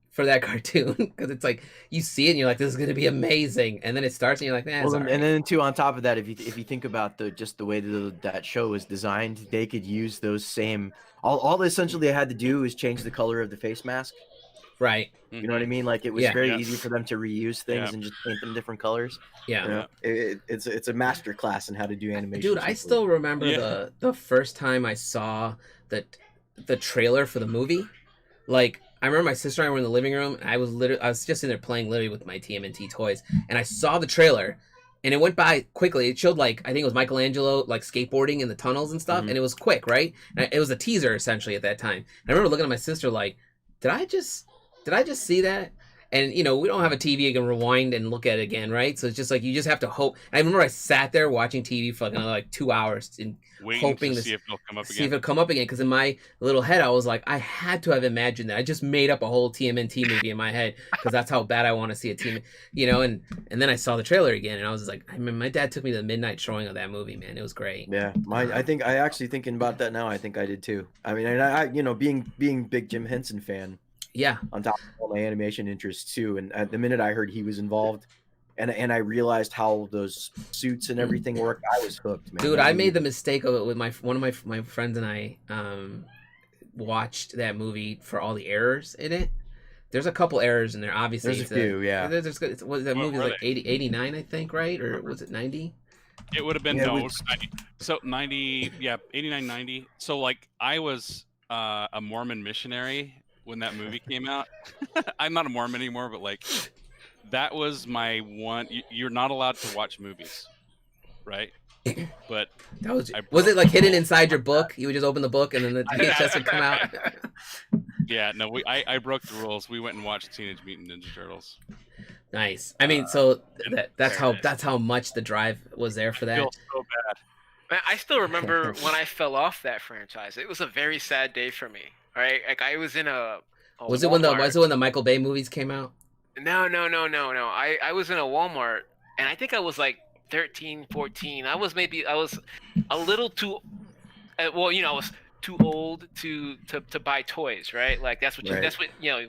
for that cartoon, because it's like you see it and you're like, this is gonna be amazing, and then it starts and you're like, nah, Well, it's and then too, on top of that, if you think about the way that show was designed, they could use those same all they essentially had to do is change the color of the face mask. right. You know what I mean? Like it was Yeah. very Yeah. easy for them to reuse things Yeah. and just paint them different colors. Yeah. You know? It's a master class in how to do animation. Dude, I still remember the first time I saw the trailer for the movie. Like, I remember my sister and I were in the living room, and I was just in there playing literally with my TMNT toys, and I saw the trailer, and it went by quickly. It showed like, I think it was Michelangelo like skateboarding in the tunnels and stuff, and it was quick, right? And it was a teaser essentially at that time. And I remember looking at my sister like, did I just see that? And we don't have a TV you can rewind and look at it again, right? So it's just like you just have to hope. And I remember I sat there watching TV for another like 2 hours and hoping to see if it'll come up see again. if it'll come up again. Because in my little head, I was like, I had to have imagined that. I just made up a whole TMNT movie in my head because that's how bad I want to see a team. And then I saw the trailer again, and I was like, I mean, my dad took me to the midnight showing of that movie. Man, it was great. Yeah, I actually thinking about that now. I think I did too. I mean, and I being big Jim Henson fan. Yeah. On top of all my animation interests too, and at the minute I heard he was involved, and I realized how those suits and everything worked, I was hooked, man. Dude, I made the mistake of it with one of my friends and I watched that movie for all the errors in it. There's a couple errors in there, obviously. There's a few, yeah. Was that movie like 89, I think, right? Or was it 90? It would have been Yeah, no, it was 90. So 90, yeah, 89, 90. So like I was a Mormon missionary when that movie came out. I'm not a Mormon anymore, but like that was my one. You're not allowed to watch movies, right? But that was it like hidden inside your book? You would just open the book and then the VHS would come out. Yeah, no, I broke the rules. We went and watched Teenage Mutant Ninja Turtles. Nice. I mean, so that's how much the drive was there for that. I feel so bad. Man, I still remember when I fell off that franchise. It was a very sad day for me. Right? Like I was in a was it when the Michael Bay movies came out? No. I was in a Walmart, and I think I was like 13, 14. I was a little too I was too old to buy toys, right? Like that's what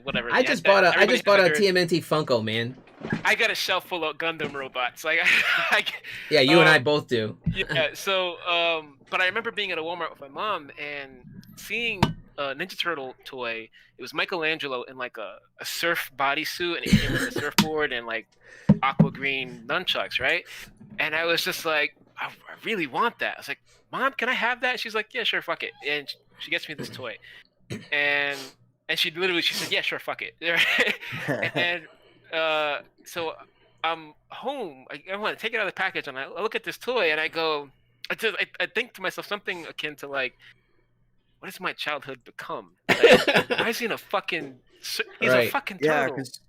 whatever. I just bought a TMNT Funko, man. I got a shelf full of Gundam robots. Like yeah, you and I both do. Yeah, so but I remember being at a Walmart with my mom and seeing a Ninja Turtle toy. It was Michelangelo in like a surf bodysuit, and he came with a surfboard and like aqua green nunchucks, right? And I was just like, I really want that. I was like, Mom, can I have that? She's like, yeah, sure, fuck it. And she gets me this toy, and she said, yeah, sure, fuck it. And so I'm home. I want to take it out of the package, and I look at this toy, and I go, I think to myself something akin to like, what has my childhood become? Like, why is he in a fucking? He's a fucking turtle. Yeah, because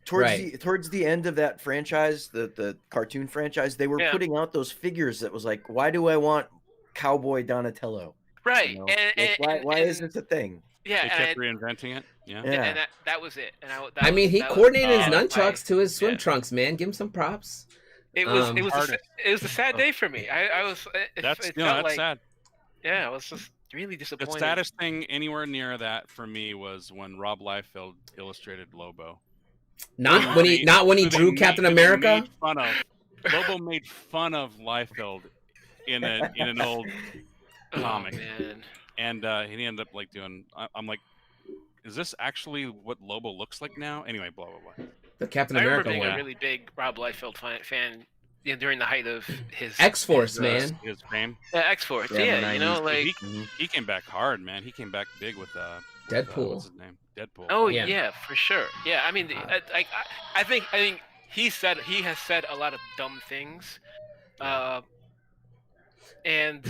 towards the end of that franchise, the cartoon franchise, they were putting out those figures that was like, why do I want Cowboy Donatello? Right, you know? Why is this a thing? Yeah, they kept reinventing it. Yeah, and that was it. And I mean, he coordinated his nunchucks to his swim trunks, man. Give him some props. It was a sad day for me. That's sad. Yeah, I was just really disappointed. The saddest thing anywhere near that for me was when Rob Liefeld illustrated Lobo. Not when he drew Captain America. Fun of. Lobo made fun of Liefeld in an old comic, man. and he ended up like doing. I'm like, is this actually what Lobo looks like now? Anyway, blah blah blah. The Captain I remember America being one. a really big Rob Liefeld fan during the height of his X-Force, man. His fame. X-Force. Yeah, Yeah, the you know, 90s. like He came back hard, man. He came back big with Deadpool. what's his name? Deadpool. oh Yeah. yeah, for sure. Yeah, I mean, I think he has said a lot of dumb things, and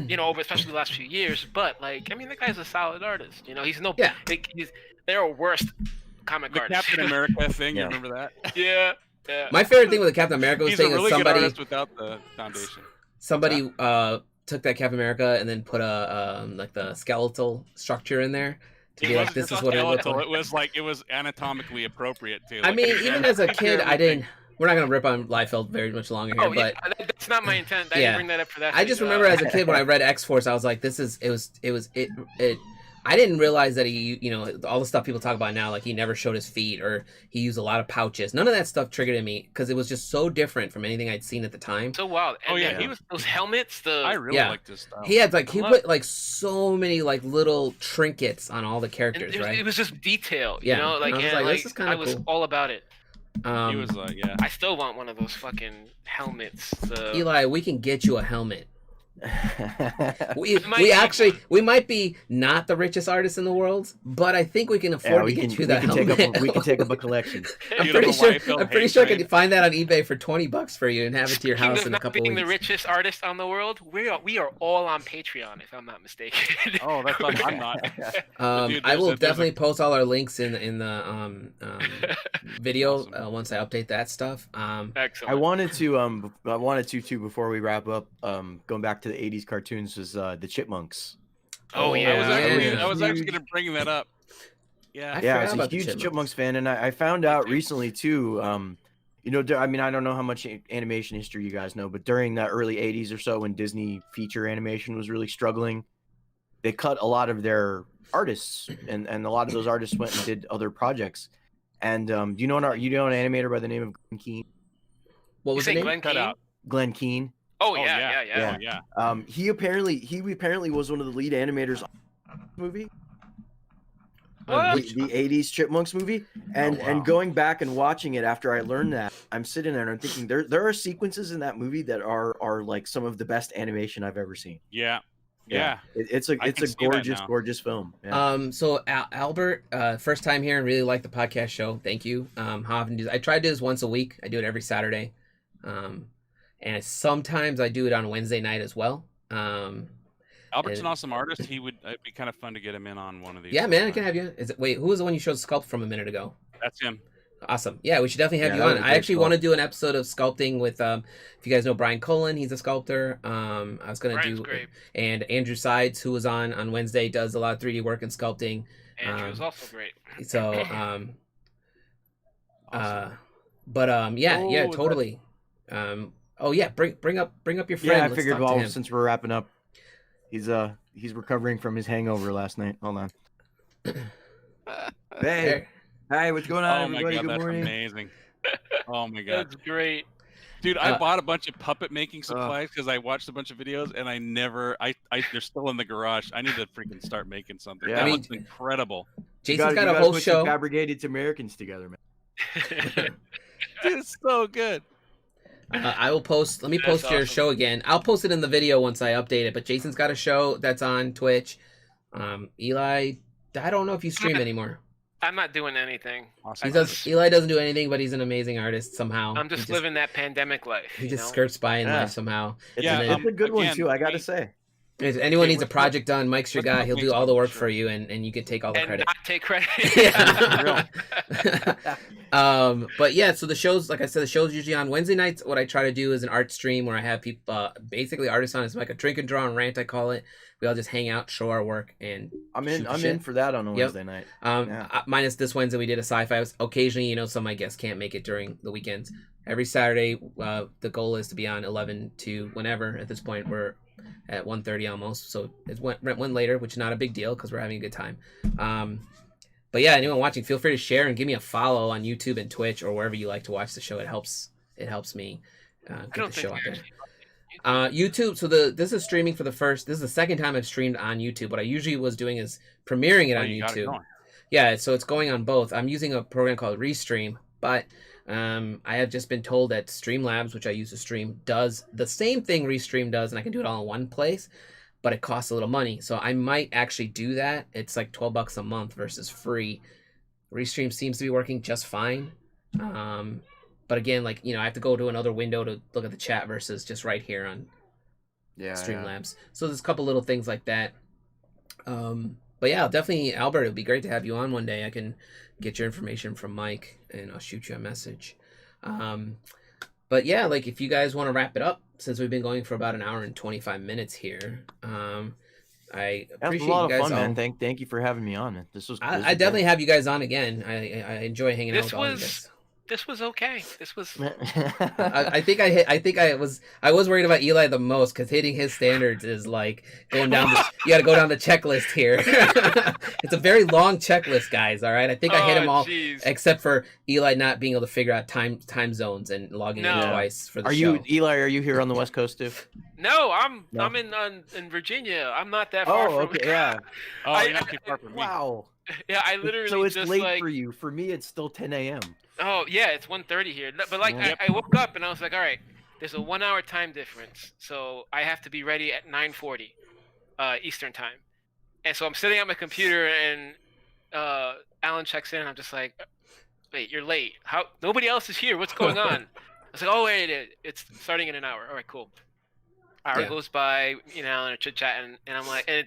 you know, over especially the last few years. But like, I mean, the guy's a solid artist. You know, he's no Yeah. like, there are worse comic The artists. Captain America thing. Yeah. You remember that? Yeah. Yeah. My favorite thing with the Captain America was He's a saying really that good somebody artist without the foundation. took that Captain America and then put a like the skeletal structure in there to be like, this is what it looks like. It was anatomically appropriate too. I mean, even as a kid, I didn't. We're not gonna rip on Liefeld very much longer here, Oh yeah, but that's not my intent. I Yeah. didn't bring that up for that. I just remember as a kid when I read X-Force, I was like, it. I didn't realize that he, you know, all the stuff people talk about now, like he never showed his feet or he used a lot of pouches. None of that stuff triggered in me because it was just so different from anything I'd seen at the time. so wild. And Oh, yeah, then he was- those helmets. I really Yeah. like this style. He had like he I put like so many like little trinkets on all the and characters, it was, right? it was just detail. Yeah. You know, like, I was and, like, like this is kinda I was cool. all about it. He was yeah. I still want one of those fucking helmets. Eli, we can get you a helmet. We might we need actually one. we might be not the richest artists in the world, but I think we can afford to get you that helmet. we can take up a collection. I'm Dude, pretty I'm a sure. Liefeld I'm pretty hate sure I train. could find that on eBay for $20 for you and have it to your Speaking house of in a not couple being weeks. the richest artist on the world, we are all on Patreon, if I'm not mistaken. Oh, that's I'm not. Dude, I will there's a- definitely post all our links in the video once I update that stuff. Excellent. I wanted to too before we wrap up. Going back to the '80s cartoons was the Chipmunks. Oh, Oh, yeah. yeah. I was actually gonna bring that up. Yeah. I Yeah, I forgot was a about the huge Chipmunks. Chipmunks fan, and I found out recently too. You know, I mean, I don't know how much animation history you guys know, but during the early '80s or so, when Disney feature animation was really struggling, they cut a lot of their artists, and a lot of those artists went and did other projects. And do you know an animator by the name of Glenn Keane? What You was say the name? Glenn Cut Keane? out. Glenn Keane. Oh, Oh, yeah. Oh yeah. He apparently was one of the lead animators on the movie. What? The 80s Chipmunks movie, and wow. and going back and watching it after I learned that, I'm sitting there and I'm thinking there are sequences in that movie that are like some of the best animation I've ever seen. Yeah. It's a I can see that now. gorgeous film. Yeah. So Albert, first time here and really like the podcast show. Thank you. How often I try to do this once a week. I do it every Saturday, and sometimes I do it on Wednesday night as well. Albert's And- an awesome artist. It'd be kind of fun to get him in on one of these. Yeah, man, I can have you. Wait, who was the one you showed sculpt from a minute ago? That's him. Awesome. Yeah, we should definitely have Yeah, you that on. was a I great actually sculpt. want to do an episode of sculpting with if you guys know Brian Colin, he's a sculptor. I was gonna Brian's do great. and Andrew Sides, who was on Wednesday, does a lot of 3D work and sculpting. Andrew's also great. So Awesome. yeah, Oh, yeah, that- totally. Oh yeah, bring up your friend. Yeah, I Let's figured talk to well him. since we're wrapping up, he's recovering from his hangover last night. Hold on. Hey, There. hi, what's going on, Oh my everybody? god, Good that's morning. amazing. Oh my god. That's great. Dude, I bought a bunch of puppet making Ugh. supplies because I watched a bunch of videos and they're still in the garage. I need to freaking start making something. Yeah. That I mean- looks incredible. Jason's You got a gotta whole put some show. fabricated Americans together, man. Dude, it's so good. I will post. Let me That's post your awesome. show again. I'll post it in the video once I update it. But Jason's got a show that's on Twitch. Eli, I don't know if you stream anymore. I'm not doing anything. Awesome. Eli doesn't do anything, but he's an amazing artist somehow. I'm just He living that pandemic life. He you just know? skirts by in Yeah. life somehow. Yeah, It's a good one again, too. I gotta we- say. If anyone Hey, needs a what's project done, Mike's your what's guy. He'll my do all the work sure. for you, and you can take all the And credit. not take credit. Yeah. But yeah, so the shows, like I said, the show's usually on Wednesday nights. What I try to do is an art stream where I have people, basically artists on. It's like a drink and draw and rant, I call it. We all just hang out, show our work, and I'm shoot in. the I'm shit. in for that on a Yep. Wednesday night. Yeah. Minus this Wednesday, we did a sci-fi. Occasionally, some of my guests can't make it during the weekends. Every Saturday, the goal is to be on 11 to whenever. At this point, we're at 1:30 almost, so it went later, which is not a big deal because we're having a good time. But yeah, anyone watching, feel free to share and give me a follow on YouTube and Twitch or wherever you like to watch the show. It helps it helps me I get don't the think show I out there. actually. YouTube. So this is streaming for the first. This is the second time I've streamed on YouTube. What I usually was doing is premiering it Oh, on you got it YouTube. going. Yeah, so it's going on both. I'm using a program called Restream, but I have just been told that Streamlabs, which I use to stream, does the same thing Restream does, and I can do it all in one place, but it costs a little money. So I might actually do that. It's like $12 a month versus free. Restream seems to be working just fine. But again, like, I have to go to another window to look at the chat versus just right here on Streamlabs. So there's a couple little things like that. But yeah, definitely, Albert, it would be great to have you on one day. I can get your information from Mike, and I'll shoot you a message. But yeah, like, if you guys want to wrap it up, since we've been going for about an hour and 25 minutes here, I appreciate a lot you guys of fun, all. man. Thank you for having me on, man. This was I definitely have you guys on again. I enjoy hanging out with all of you guys. This was okay. This was. I think I was worried about Eli the most, because hitting his standards is like going down. You got to go down the checklist here. It's a very long checklist, guys. All right, I think I hit them all, except for Eli not being able to figure out time zones and logging in twice for the show. Eli? Are you here on the West Coast too? No, I'm in Virginia. I'm not that far from. Okay, yeah. Oh, you're not too far from me. Wow. Yeah, I literally. So it's just late for you. For me, it's still 10 a.m. Oh yeah, it's 1:30 here. But like, I woke up and I was like, all right, there's a 1 hour time difference, so I have to be ready at 9:40 Eastern time. And so I'm sitting at my computer, and Alan checks in, and I'm just like, wait, you're late. How? Nobody else is here. What's going on? I was like, oh wait, it's starting in an hour. All right, cool. Hour goes by, Alan are chit chatting, and I'm like, and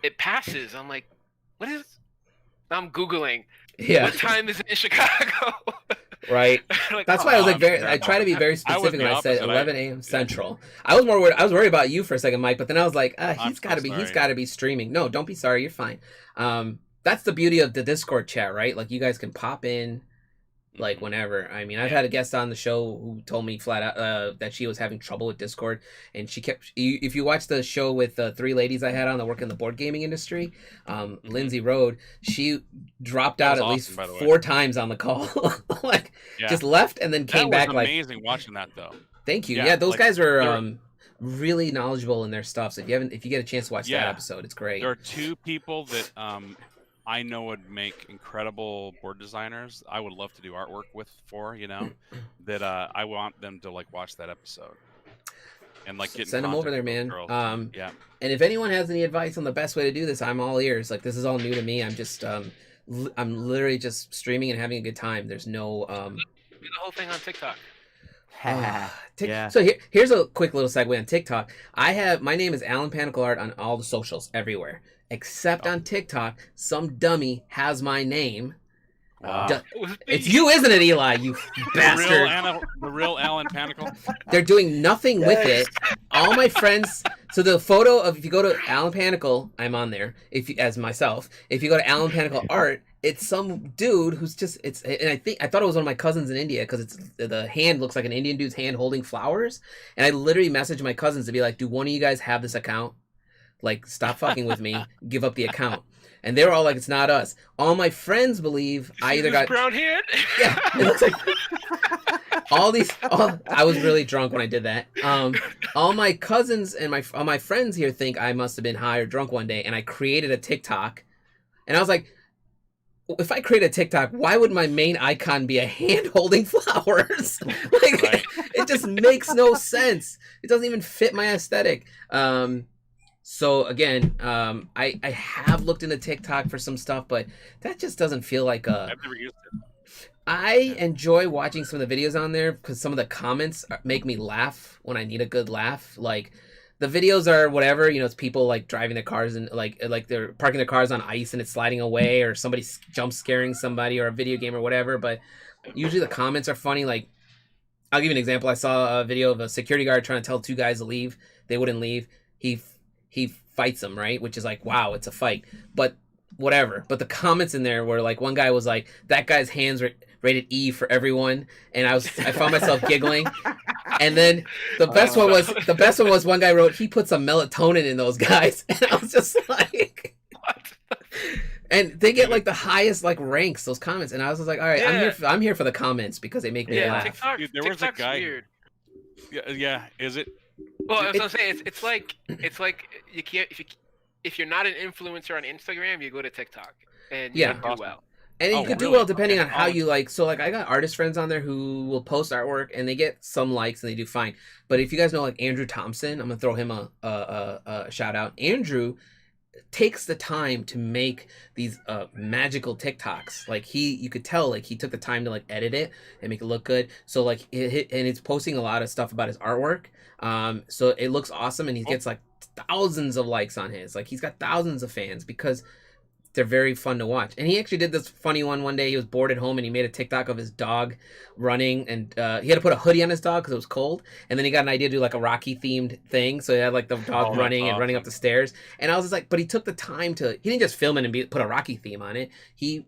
it passes. I'm like, what is? I'm Googling. Yeah. What time is it in Chicago? Right. Like, that's why I was like I try to be very specific when I said 11 a.m. Central. I was more worried. I was worried about you for a second, Mike, but then I was like, he's got to be streaming. No, don't be sorry. You're fine. That's the beauty of the Discord chat, right? Like, you guys can pop in like whenever. I mean, I've had a guest on the show who told me flat out that she was having trouble with Discord, and she kept. If you watch the show with the three ladies I had on that work in the board gaming industry, Lindsay Rode, she dropped out at least 4 times on the call, like just left and then came back. Amazing watching that though. Thank you. Yeah, those guys were really knowledgeable in their stuff. So if you get a chance to watch that episode, it's great. There are 2 people that I know would make incredible board designers. I would love to do artwork for, that I want them to like watch that episode and like get send them over there, man. Yeah. And if anyone has any advice on the best way to do this, I'm all ears. Like, this is all new to me. I'm just I'm literally just streaming and having a good time. There's no do the whole thing on TikTok. So here's a quick little segue on TikTok. My name is AllenPanakal Art on all the socials everywhere. Except on TikTok, some dummy has my name. Wow. It's you, isn't it, Eli? You bastard! The real AllenPanakal. They're doing nothing with it. All my friends. So the photo of, if you go to AllenPanakal, I'm on there. As myself, if you go to AllenPanakal Art, it's some dude who's just and I thought it was one of my cousins in India, because the hand looks like an Indian dude's hand holding flowers. And I literally messaged my cousins to be like, do one of you guys have this account? Like, stop fucking with me. Give up the account. And they were all like, it's not us. All my friends believe I either got brown hand. Yeah, it looks like I was really drunk when I did that. All my cousins and all my friends here think I must have been high or drunk one day, and I created a TikTok. And I was like, if I create a TikTok, why would my main icon be a hand holding flowers? Like, it just makes no sense. It doesn't even fit my aesthetic. So again, I have looked into TikTok for some stuff, but that just doesn't feel like a. I've never used it. I enjoy watching some of the videos on there because some of the comments make me laugh when I need a good laugh. Like, the videos are whatever, it's people like driving their cars and like they're parking their cars on ice and it's sliding away, or somebody jump scaring somebody, or a video game or whatever. But usually the comments are funny. Like, I'll give you an example. I saw a video of a security guard trying to tell 2 guys to leave. They wouldn't leave. He fights them, right? Which is like, wow, it's a fight. But whatever. But the comments in there were like, one guy was like, that guy's hands rated E for everyone, and I found myself giggling. And then the best one was one guy wrote, he put some melatonin in those guys, and I was just like, what? And they get like the highest like ranks, those comments, and I was just like, all right, Yeah. I'm here for the comments because they make me Yeah, laugh. TikTok. Dude, there was a TikTok's guy- weird. Yeah. Is it? Well, I was gonna say it's like you can't if you're not an influencer on Instagram, you go to TikTok and you Yeah. don't do well. And Oh, you could do really? well depending Okay. on how Oh. you like. So like I got artist friends on there who will post artwork and they get some likes and they do fine. But if you guys know like Andrew Thompson, I'm gonna throw him a shout out. Andrew takes the time to make these magical TikToks. Like you could tell like he took the time to like edit it and make it look good. So like and it's posting a lot of stuff about his artwork. So it looks awesome and he gets like thousands of likes on his. Like he's got thousands of fans because they're very fun to watch. And he actually did this funny one day. He was bored at home and he made a TikTok of his dog running, and he had to put a hoodie on his dog because it was cold. And then he got an idea to do like a Rocky themed thing, so he had like the dog that's running and running up awesome. the stairs. And I was just like, but he took the time to. He didn't just film it and put a Rocky theme on it. He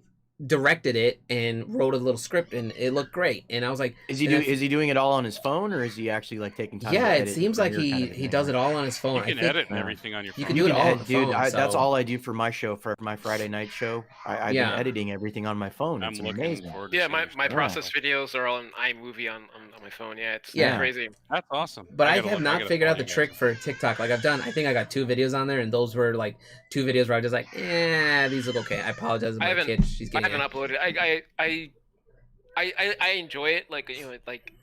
directed it and wrote a little script, and it looked great. And I was like, Is he and that's- is he doing it all on his phone, or is he actually like taking time? yeah, to it edit seems and like premiere he kind of he thing? does it all on his phone. You I can think edit and everything on your phone. you can do it all on the dude. phone, That's so- all I do for my show, for my Friday night show. I've Yeah. been editing everything on my phone. I'm It's looking amazing. forward to Yeah, seeing my your stuff. process videos are all in iMovie on my phone. Yeah, it's Yeah. crazy. That's awesome. But I gotta have look- not gotta figured out follow the you trick guys. for TikTok. Like I think I got 2 videos on there, and those were like 2 videos where I was just like, these look okay. I apologize to I my haven't- kid. She's I getting haven't uploaded. I enjoy it. Like like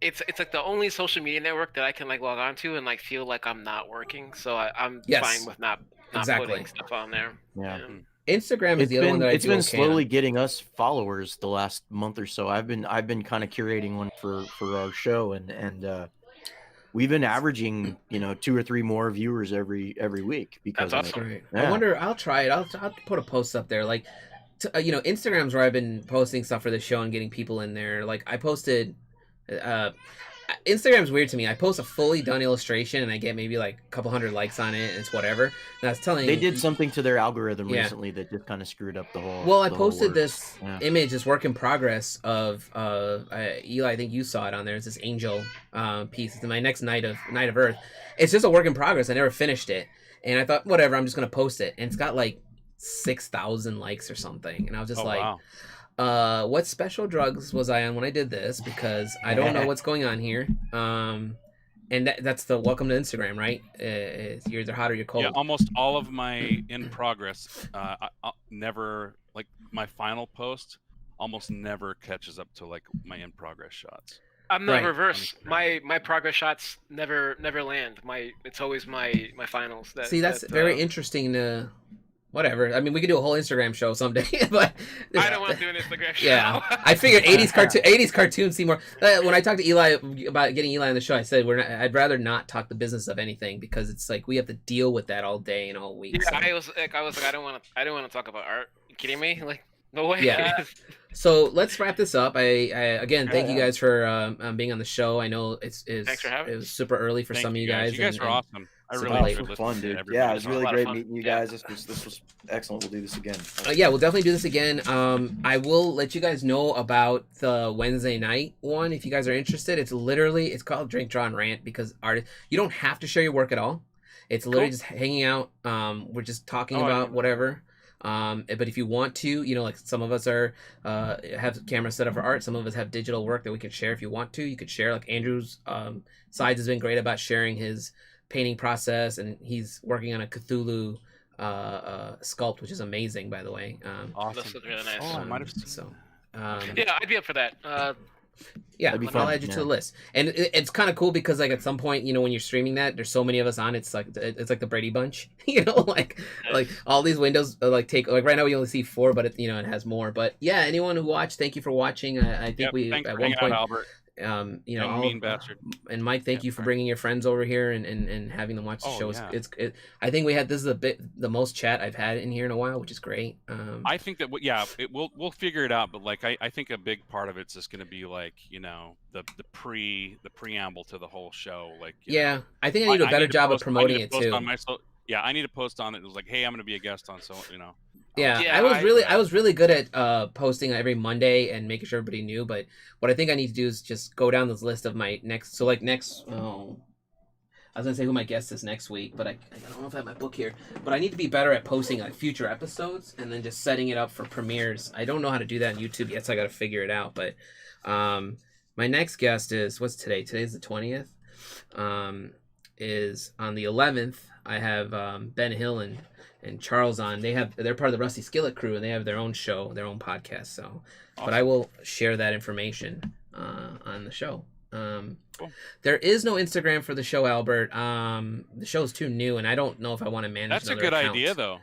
it's like the only social media network that I can like log on to and like feel like I'm not working. So I'm Yes. fine with not Exactly. putting stuff on there. Yeah. Instagram is It's the other one that it's I do been okay slowly on. getting us followers the last month or so. I've been kind of curating one for our show, and we've been averaging 2 or 3 more viewers every week because That's of awesome. it. Great. I Yeah. wonder. I'll try it. I'll put a post up there. Like, Instagram's where I've been posting stuff for the show and getting people in there. Like I posted. Instagram's weird to me. I post a fully done illustration and I get maybe like a couple hundred likes on it, and it's whatever. And I was telling They did something to their algorithm Yeah. recently that just kind of screwed up the whole. Well, I the whole posted works. this Yeah. image, this work in progress of Eli. I think you saw it on there. It's this angel piece. It's my next Night of Earth. It's just a work in progress. I never finished it, and I thought, whatever, I'm just gonna post it. And it's got like 6,000 likes or something, and I was just Oh, like, wow. what special drugs was I on when I did this? Because I don't know what's going on here. And that's the welcome to Instagram, right? You're either hot or you're cold. Yeah, almost all of my in progress, I never, like my final post, almost never catches up to like my in progress shots. I'm the Right. reverse. My progress shots never land. It's always my finals. See, that's very interesting to. Whatever. I mean, we could do a whole Instagram show someday, but I don't want to do an Instagram show. Yeah, I figured 80s cartoons see more. When I talked to Eli about getting Eli on the show, I said I'd rather not talk the business of anything because it's like we have to deal with that all day and all week. Yeah, so. I was like, I don't want to talk about art. You kidding me? Like, no way. Yeah. So let's wrap this up. I again thank you guys for being on the show. I know it's Thanks for having it was super early for Thank some of you You guys. guys and- were and- awesome. I super really late. enjoyed It was listening fun, to dude. everybody. Yeah, it was a really lot of great fun. meeting you Yeah. guys. This was excellent. We'll do this again. Yeah, we'll definitely do this again. I will let you guys know about the Wednesday night one if you guys are interested. It's called Drink, Draw, and Rant because you don't have to share your work at all. It's literally Cool. just hanging out. We're just talking Oh, I about didn't- whatever. But if you want to, like some of us are have cameras set up for art. Some of us have digital work that we can share. If you want to, you could share. Like Andrew's Sides has been great about sharing his painting process, and he's working on a Cthulhu sculpt, which is amazing, by the way. Awesome. This was really nice. Oh, I might have seen So, that. Yeah, I'd be up for that. yeah, That'd be I'll fun, add you to yeah. the list. And it's kind of cool because like at some point, when you're streaming that, there's so many of us on. It's like the Brady Bunch, like all these windows take like right now we only see 4, but it has more. But yeah, anyone who watched, thank you for watching. I think Yep, we thanks at for one hanging point. out, Albert. You You mean bastard. And Mike, thank Yeah, you for right. bringing your friends over here and having them watch the Oh, show. yeah. I think this is the most chat I've had in here in a while, which is great. I think that we'll figure it out, but like I think a big part of it's just going to be like the preamble to the whole show. Like yeah, I think I need a better job of promoting it too. I need to post on it. It was like, hey, I'm going to be a guest on Yeah, Yeah, I was really good at posting every Monday and making sure everybody knew. But what I think I need to do is just go down this list of my next. So like next, I was gonna say who my guest is next week, but I don't know if I have my book here. But I need to be better at posting like future episodes and then just setting it up for premieres. I don't know how to do that on YouTube yet, so I got to figure it out. But my next guest is, what's today? Today's the 20th. Is on the 11th. I have Ben Hill and Charles on. They're part of the Rusty Skillet crew, and they have their own show, their own podcast. So, awesome. But I will share that information on the show. Cool. There is no Instagram for the show, Albert. The show's too new, and I don't know if I want to manage. That's a good idea, though.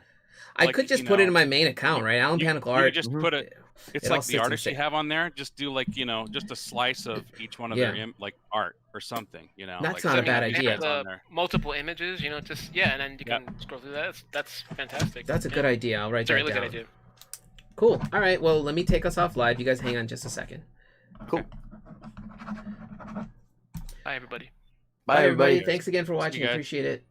I could just put it in my main account, right? AllenPanakal Art. You just put it. It's like the artists you have on there. Just do like just a slice of each one of their like art or something. That's like not a bad idea. Multiple images, just and then you can scroll through that. That's fantastic. That's a good idea. I'll write that down. It's a really good idea. Cool. All right. Well, let me take us off live. You guys hang on just a second. Cool. Bye, everybody. Bye, everybody. Thanks again for watching. Appreciate it.